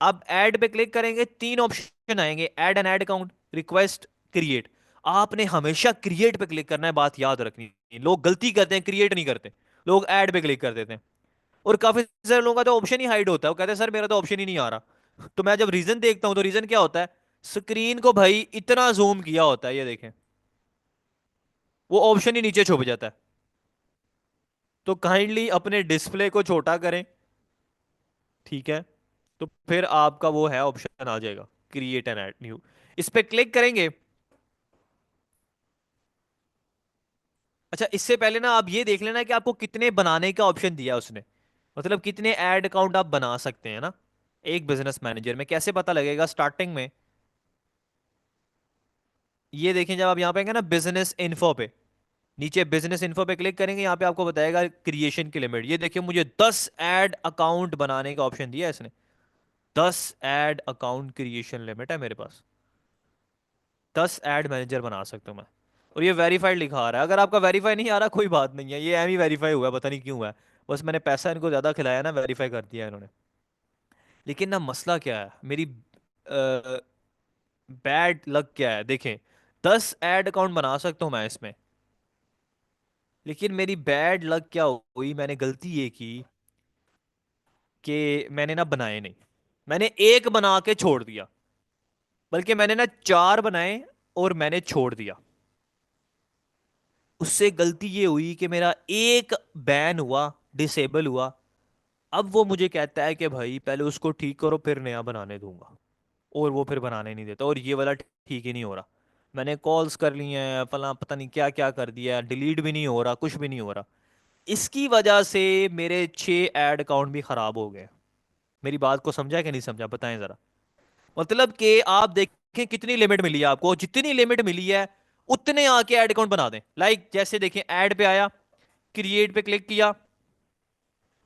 आप ऐड पे क्लिक करेंगे, 3 ऑप्शन आएंगे, add N add account, request, create. आपने हमेशा क्रिएट पे क्लिक करना है, बात याद रखनी है। लोग गलती करते हैं, क्रिएट नहीं करते, लोग ऐड पे क्लिक कर देते हैं। और काफी सारे लोगों का तो ऑप्शन ही हाइड होता है, वो कहते हैं सर मेरा तो ऑप्शन ही नहीं आ रहा। तो मैं जब रीजन देखता हूं, तो रीजन क्या होता है? स्क्रीन को भाई इतना जूम किया होता है, ये देखें, वो ऑप्शन ही नीचे छुप जाता है। तो काइंडली अपने डिस्प्ले को छोटा करें, ठीक है। तो फिर आपका वो है, ऑप्शन आ जाएगा, क्रिएट एन ऐड न्यू। इस पे क्लिक करेंगे। अच्छा, इससे पहले ना आप ये देख लेना कि आपको कितने बनाने का ऑप्शन दिया उसने, मतलब कितने ऐड अकाउंट आप बना सकते हैं ना एक बिजनेस मैनेजर में। कैसे पता लगेगा? स्टार्टिंग में ये देखें, जब आप यहाँ पे आएंगे ना बिजनेस इन्फो पे, नीचे बिजनेस इन्फो पे क्लिक करेंगे, यहाँ पे आपको बताएगा क्रिएशन की लिमिट। ये देखिए, मुझे 10 ऐड अकाउंट बनाने का ऑप्शन दिया है इसने। 10 ऐड अकाउंट क्रिएशन लिमिट है मेरे पास। 10 ऐड मैनेजर बना सकता हूँ मैं। और ये वेरीफाइड लिखा आ रहा है। अगर आपका वेरीफाई नहीं आ रहा, कोई बात नहीं है, ये एम ही वेरीफाई हुआ है, पता नहीं क्यों हुआ है। बस मैंने पैसा इनको ज्यादा खिलाया ना, वेरीफाई कर दिया इन्होंने। लेकिन ना मसला क्या है मेरी, बैड लक क्या है देखें। 10 ऐड अकाउंट बना सकता हूँ मैं इसमें, लेकिन मेरी बैड लक क्या हुई, मैंने गलती ये की कि मैंने ना बनाए नहीं। मैंने एक बना के छोड़ दिया, बल्कि मैंने ना 4 बनाए और मैंने छोड़ दिया। उससे गलती ये हुई कि मेरा एक बैन हुआ, डिसेबल हुआ। अब वो मुझे कहता है कि भाई पहले उसको ठीक करो फिर नया बनाने दूंगा, और वो फिर बनाने नहीं देता, और ये वाला ठीक ही नहीं हो रहा। मैंने कॉल्स कर ली हैं, फला पता नहीं क्या क्या कर दिया, डिलीट भी नहीं हो रहा, कुछ भी नहीं हो रहा। इसकी वजह से मेरे 6 ऐड अकाउंट भी खराब हो गए। मेरी बात को समझा कि नहीं समझा, बताएं जरा। मतलब कि आप देखें कितनी लिमिट मिली है आपको, जितनी लिमिट मिली है उतने आके ऐड अकाउंट बना दें। लाइक जैसे देखें, ऐड पे आया, क्रिएट पे क्लिक किया,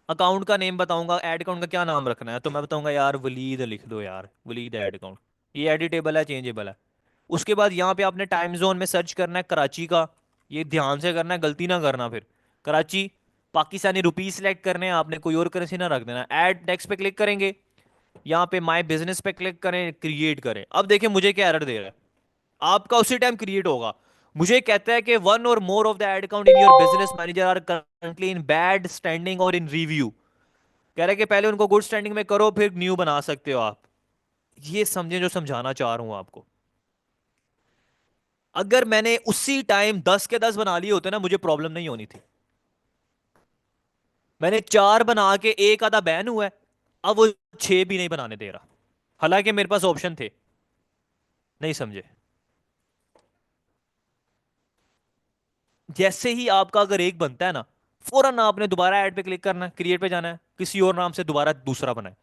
अकाउंट का नेम बताऊंगा, ऐड अकाउंट का क्या नाम रखना है, तो मैं बताऊंगा यार वलीद लिख दो, यार वलीद ऐड अकाउंट। ये एडिटेबल है, चेंजेबल है। उसके बाद यहाँ पे आपने टाइम जोन में सर्च करना है कराची का। ये ध्यान से करना है, गलती ना करना फिर। कराची, पाकिस्तानी रुपीस सेलेक्ट करने हैं आपने, कोई और करेंसी ना रख देना। ऐड टेक्स्ट पे क्लिक करेंगे, यहाँ पे माय बिजनेस पे क्लिक करें, क्रिएट करें। अब देखिए मुझे क्या एरर दे रहा है। आपका उसी टाइम क्रिएट होगा। मुझे कहता है कि one or more of the ad account in your business manager are currently in bad standing or in review. कह रहा है कि पहले उनको गुड स्टैंडिंग में करो, फिर न्यू बना सकते हो आप। ये समझे जो समझाना चाह रहा हूं आपको। अगर मैंने उसी टाइम 10 के 10 बना लिए होते ना, मुझे प्रॉब्लम नहीं होनी थी। मैंने 4 बना के एक आधा बैन हुआ है, अब वो 6 भी नहीं बनाने दे रहा, हालांकि मेरे पास ऑप्शन थे। नहीं समझे? जैसे ही आपका अगर एक बनता है ना, फौरन आपने दोबारा ऐड पे क्लिक करना है, क्रिएट पे जाना है, किसी और नाम से दोबारा दूसरा बनाए।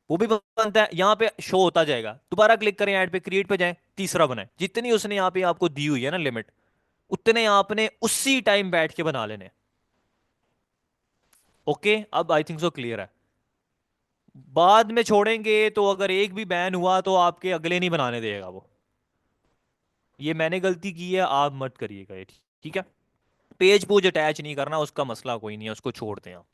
वो भी बनता है, यहाँ पे शो होता जाएगा, दोबारा क्लिक करें, ऐड पे, क्रिएट पे जाएं, तीसरा बनाए। जितनी उसने यहाँ पे आपको दी हुई है ना लिमिट, उतने आपने उसी टाइम बैठ के बना लेने। ओके, अब आई थिंक सो क्लियर है। बाद में छोड़ेंगे तो अगर एक भी बैन हुआ तो आपके अगले नहीं बनाने देगा वो। ये मैंने गलती की है, आप मत करिएगा ये, ठीक है। पेज पूज अटैच नहीं करना, उसका मसला कोई नहीं है, उसको छोड़ते हैं आप।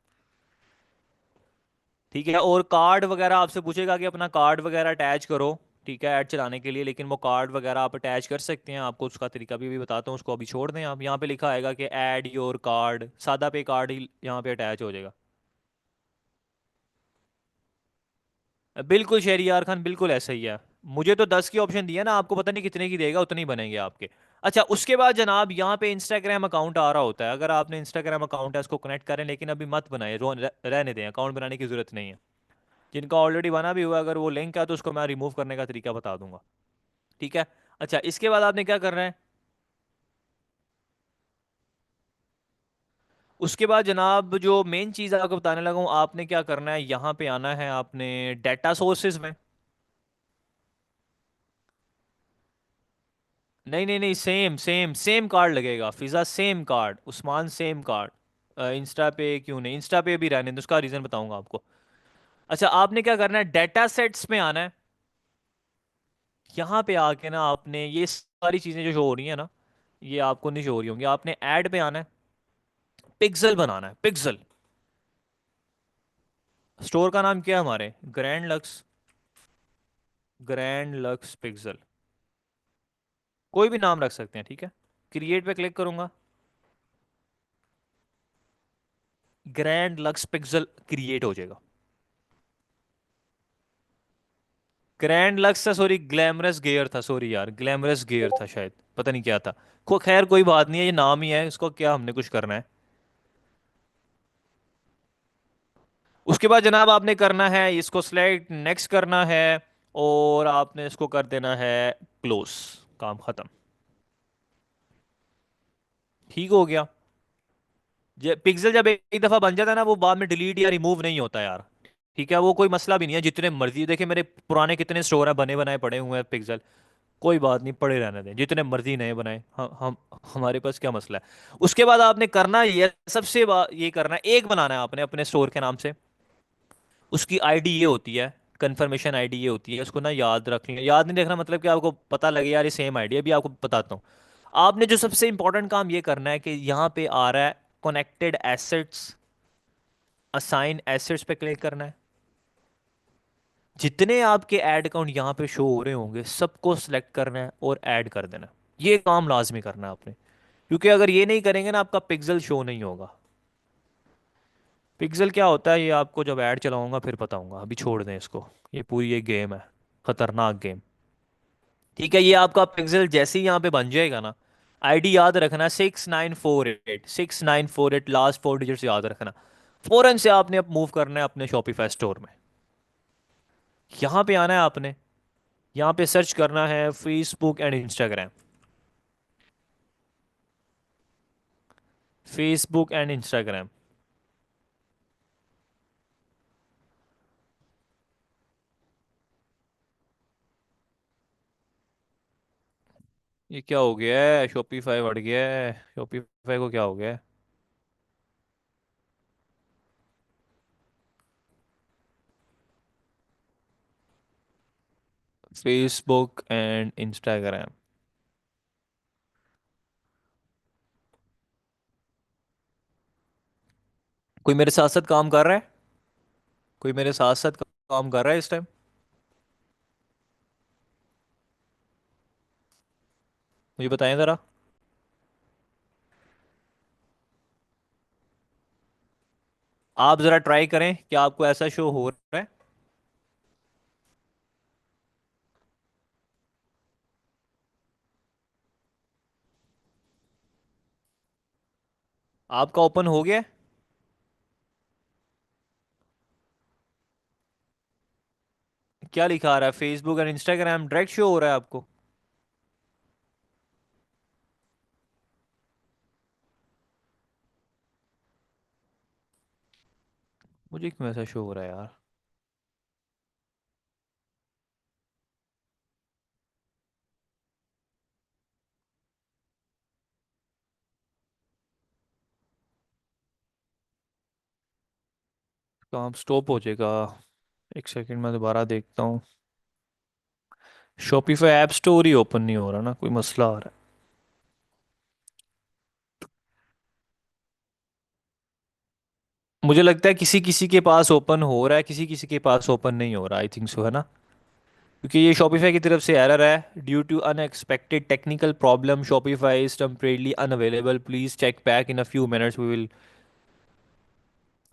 ठीक है, और कार्ड वगैरह आपसे पूछेगा कि अपना कार्ड वगैरह अटैच करो, ठीक है, ऐड चलाने के लिए। लेकिन वो कार्ड वगैरह आप अटैच कर सकते हैं, आपको उसका तरीका भी बताता हूँ, उसको अभी छोड़ दें आप। यहाँ पे लिखा आएगा कि ऐड योर कार्ड, सादा पे कार्ड ही यहाँ पे अटैच हो जाएगा। बिल्कुल शहरियार खान, बिल्कुल ऐसा ही है। मुझे तो 10 की ऑप्शन दिया ना, आपको पता नहीं कितने की देगा, उतने ही बनेंगे आपके। अच्छा, उसके बाद जनाब यहाँ पे इंस्टाग्राम अकाउंट आ रहा होता है। अगर आपने इंस्टाग्राम अकाउंट है उसको कनेक्ट करें, लेकिन अभी मत बनाए, रहने दें, अकाउंट बनाने की जरूरत नहीं है। जिनका ऑलरेडी बना भी हुआ, अगर वो लिंक है तो उसको मैं रिमूव करने का तरीका बता दूंगा, ठीक है। अच्छा, इसके बाद आपने क्या करना है? उसके बाद जनाब जो मेन चीज़ आपको बताने लगा हूँ, आपने क्या करना है, यहाँ पे आना है आपने डाटा सोर्सेज में। नहीं नहीं नहीं, सेम सेम सेम कार्ड लगेगा, Fiza same card, Usman same card. Insta पे क्यों नहीं, इंस्टा पे भी रहने दो, उसका रीज़न बताऊंगा आपको। अच्छा, आपने क्या करना है, डाटा सेट्स में आना है। यहाँ पे आके ना आपने ये सारी चीज़ें जो शो हो रही है ना, ये आपको नहीं शो हो रही होंगी। आपने ऐड पे आना है, पिक्सल बनाना है, पिक्सल। स्टोर का नाम क्या है हमारे, grand lux, grand lux pixel. कोई भी नाम रख सकते हैं, ठीक है। क्रिएट पे क्लिक करूंगा, ग्रैंड लक्स पिक्सल क्रिएट हो जाएगा। ग्रैंड लक्स था, सॉरी ग्लैमरस गेयर था, सॉरी यार ग्लैमरस गेयर था शायद, पता नहीं क्या था। को खैर कोई बात नहीं है, ये नाम ही है, इसको क्या हमने कुछ करना है। उसके बाद जनाब आपने करना है इसको सिलेक्ट, नेक्स्ट करना है, और आपने इसको कर देना है क्लोज। काम खत्म। ठीक हो गया। पिक्सल जब एक दफा बन जाता है ना, वो बाद में डिलीट या रिमूव नहीं होता यार। ठीक है, वो कोई मसला भी नहीं है, जितने मर्जी देखे मेरे पुराने कितने स्टोर है, बने बनाए पड़े हुए हैं पिक्सल। कोई बात नहीं, पड़े रहने दें, जितने मर्जी नए बनाए, हम हमारे पास क्या मसला है। उसके बाद आपने करना ये सबसे ये करना है, एक बनाना है आपने अपने स्टोर के नाम से। उसकी आईडी ये होती है, कंफर्मेशन आईडी ये होती है, उसको ना याद रख लें, याद नहीं रखना मतलब कि आपको पता लगे यार ये सेम आईडी है, अभी आपको बताता हूँ। आपने जो सबसे इंपॉर्टेंट काम ये करना है कि यहाँ पे आ रहा है कनेक्टेड एसेट्स, असाइन एसेट्स पे क्लिक करना है। जितने आपके ऐड अकाउंट यहाँ पे शो हो रहे होंगे सबको सिलेक्ट करना है और ऐड कर देना है। ये काम लाजमी करना है आपने, क्योंकि अगर ये नहीं करेंगे ना आपका पिक्सल शो नहीं होगा। पिक्सल क्या होता है ये आपको जब ऐड चलाऊंगा फिर बताऊंगा, अभी छोड़ दें इसको। ये पूरी एक गेम है, खतरनाक गेम। ठीक है, ये आपका पिक्सल जैसे ही यहाँ पे बन जाएगा ना, आईडी याद रखना 6948, 6948 लास्ट 4 डिजिट्स याद रखना। फौरन से आपने अब मूव करना है अपने शॉपिफाई स्टोर में। यहाँ पे आना है आपने, यहाँ पे सर्च करना है Facebook and Instagram. Facebook and Instagram. ये क्या हो गया है, शॉपिफाई बढ़ गया है, शॉपिफाई को क्या हो गया है। Facebook and Instagram. कोई मेरे साथ साथ काम कर रहा है, कोई मेरे साथ साथ काम कर रहा है इस टाइम। मुझे बताएं ज़रा। आप ज़रा ट्राई करें, क्या आपको ऐसा शो हो रहा है। आपका ओपन हो गया है? क्या लिखा आ रहा है, Facebook and Instagram direct show हो रहा है आपको। मुझे क्यों ऐसा शो हो रहा है यार। काम स्टॉप हो जाएगा, एक सेकंड में दोबारा देखता हूँ। शॉपिफाई ऐप स्टोर ही ओपन नहीं हो रहा ना, कोई मसला आ रहा है। मुझे लगता है किसी किसी के पास ओपन हो रहा है, किसी किसी के पास ओपन नहीं हो रहा, आई थिंक सो, है ना। क्योंकि ये शॉपिफाई की तरफ से एरर है, due to unexpected technical problem Shopify is temporarily unavailable, please check back in a few minutes, we will,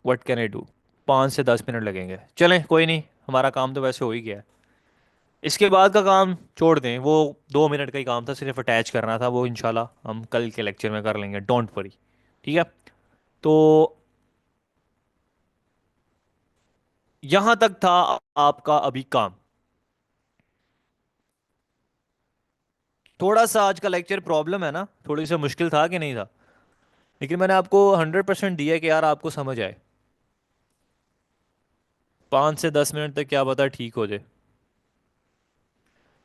what can I do. 5 से 10 मिनट लगेंगे, चलें कोई नहीं, हमारा काम तो वैसे हो ही गया है। इसके बाद का काम छोड़ दें, वो 2 मिनट का ही काम था, सिर्फ अटैच करना था, वो इंशाल्लाह हम कल के लेक्चर में कर लेंगे, डोंट वरी। ठीक है। तो यहाँ तक था आपका अभी काम। थोड़ा सा आज का लेक्चर प्रॉब्लम है ना, थोड़ी सी मुश्किल था कि नहीं था, लेकिन मैंने आपको 100% दिया है कि यार आपको समझ आए। 5 से 10 मिनट तक क्या पता ठीक हो जाए।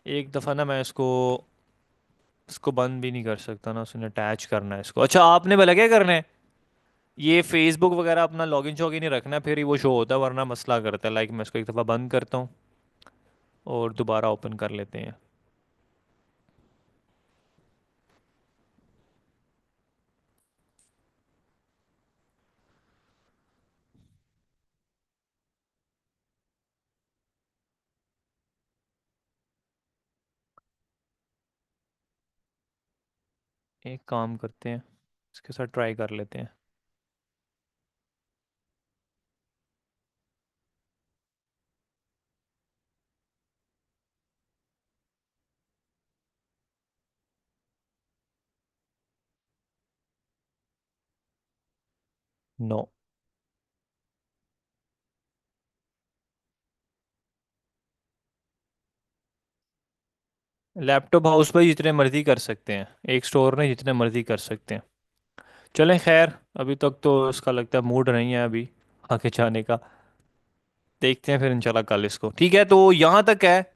एक दफ़ा ना मैं इसको बंद भी नहीं कर सकता ना, उसने अटैच करना है इसको। अच्छा आपने भला क्या करना है, ये फेसबुक वगैरह अपना लॉगिन शॉगिन ही रखना है, फिर ही वो शो होता है, वरना मसला करता है। लाइक मैं इसको एक दफ़ा बंद करता हूँ और दोबारा ओपन कर लेते हैं। एक काम करते हैं, इसके साथ ट्राई कर लेते हैं। नो। लैपटॉप हाउस पर जितने मर्जी कर सकते हैं, एक स्टोर में जितने मर्जी कर सकते हैं। चलें खैर, अभी तक तो इसका लगता है मूड नहीं है अभी आगे जाने का। देखते हैं फिर इंशाल्लाह कल इसको, ठीक है? तो यहाँ तक है,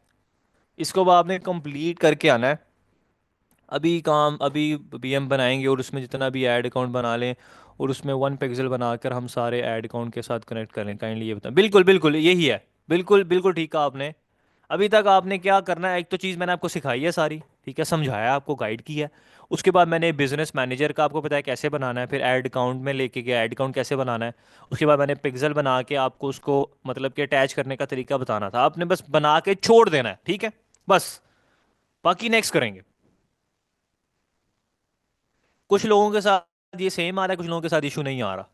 इसको अब आपने कंप्लीट करके आना है। अभी काम, अभी बीएम बनाएंगे और उसमें जितना भी ऐड अकाउंट बना लें, और उसमें वन पिक्सल बनाकर हम सारे ऐड अकाउंट के साथ कनेक्ट करें। काइंडली ये बताएं। बिल्कुल बिल्कुल यही है। बिल्कुल बिल्कुल ठीक कहा आपने। अभी तक आपने क्या करना है, एक तो चीज़ मैंने आपको सिखाई है सारी, ठीक है, समझाया, आपको गाइड किया है। उसके बाद मैंने बिजनेस मैनेजर का आपको बताया कैसे बनाना है, फिर ऐड अकाउंट में लेके गया, ऐड अकाउंट कैसे बनाना है। उसके बाद मैंने पिक्सल बना के आपको उसको मतलब कि अटैच करने का तरीका बताना था, आपने बस बना के छोड़ देना है, ठीक है? बस, बाकी नेक्स्ट करेंगे। कुछ लोगों के साथ ये सेम आ रहा है, कुछ लोगों के साथ इशू नहीं आ रहा।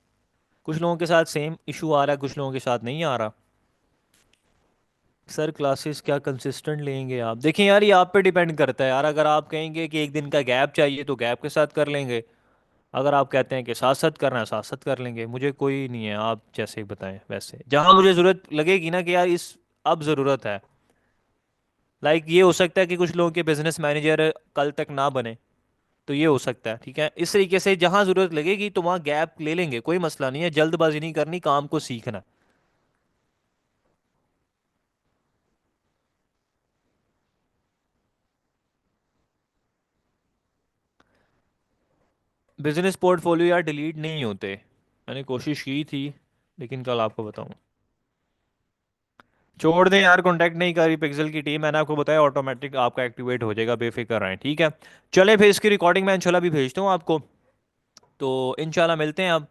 कुछ लोगों के साथ सेम इशू आ रहा है, कुछ लोगों के साथ नहीं आ रहा। सर क्लासेस क्या कंसिस्टेंट लेंगे आप? देखिए यार, ये आप पे डिपेंड करता है यार। अगर आप कहेंगे कि एक दिन का गैप चाहिए तो गैप के साथ कर लेंगे। अगर आप कहते हैं कि साथ साथ करना है, साथ साथ कर लेंगे, मुझे कोई नहीं है, आप जैसे ही बताएं वैसे। जहां मुझे ज़रूरत लगेगी ना कि यार इस अब ज़रूरत है, लाइक ये हो सकता है कि कुछ लोगों के बिजनेस मैनेजर कल तक ना बने, तो ये हो सकता है, ठीक है? इस तरीके से जहां ज़रूरत लगेगी तो वहां गैप ले लेंगे, कोई मसला नहीं है। जल्दबाजी नहीं करनी, काम को सीखना। बिजनेस पोर्टफोलियो यार डिलीट नहीं होते। मैंने कोशिश की थी, लेकिन कल आपको बताऊं। छोड़ दें यार, कांटेक्ट नहीं करी पिक्सल की टीम, मैंने आपको बताया ऑटोमेटिक आपका एक्टिवेट हो जाएगा, बेफिक्र रहें, ठीक है? चले फिर, इसकी रिकॉर्डिंग मैं इंशाल्लाह भी भेजता हूँ आपको। तो इंशाल्लाह मिलते हैं अब।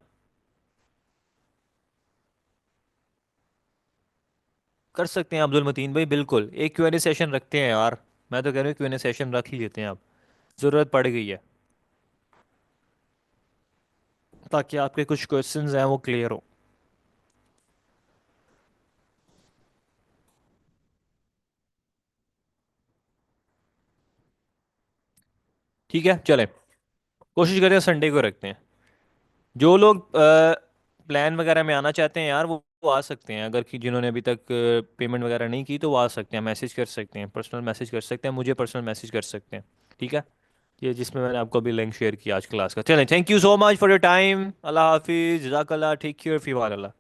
कर सकते हैं अब्दुल मतीन भाई, बिल्कुल एक क्यूएनए सेशन रखते हैं यार। मैं तो कह रहा हूँ क्यूएनए सेशन रख ही लेते हैं अब, ज़रूरत पड़ गई है, ताकि आपके कुछ क्वेश्चंस हैं वो क्लियर हो। ठीक है, चलें, कोशिश करें संडे को रखते हैं। जो लोग प्लान वगैरह में आना चाहते हैं यार, वो आ सकते हैं। अगर कि जिन्होंने अभी तक पेमेंट वगैरह नहीं की तो वो आ सकते हैं, मैसेज कर सकते हैं, पर्सनल मैसेज कर सकते हैं, मुझे पर्सनल मैसेज कर सकते हैं, ठीक है? ये जिसमें मैंने आपको अभी लिंक शेयर किया आज क्लास का। चलें, thank you so much for your time. अल्लाह हाफिज़, जज़ाकल्लाह, टेक केयर, फी अमान अल्लाह।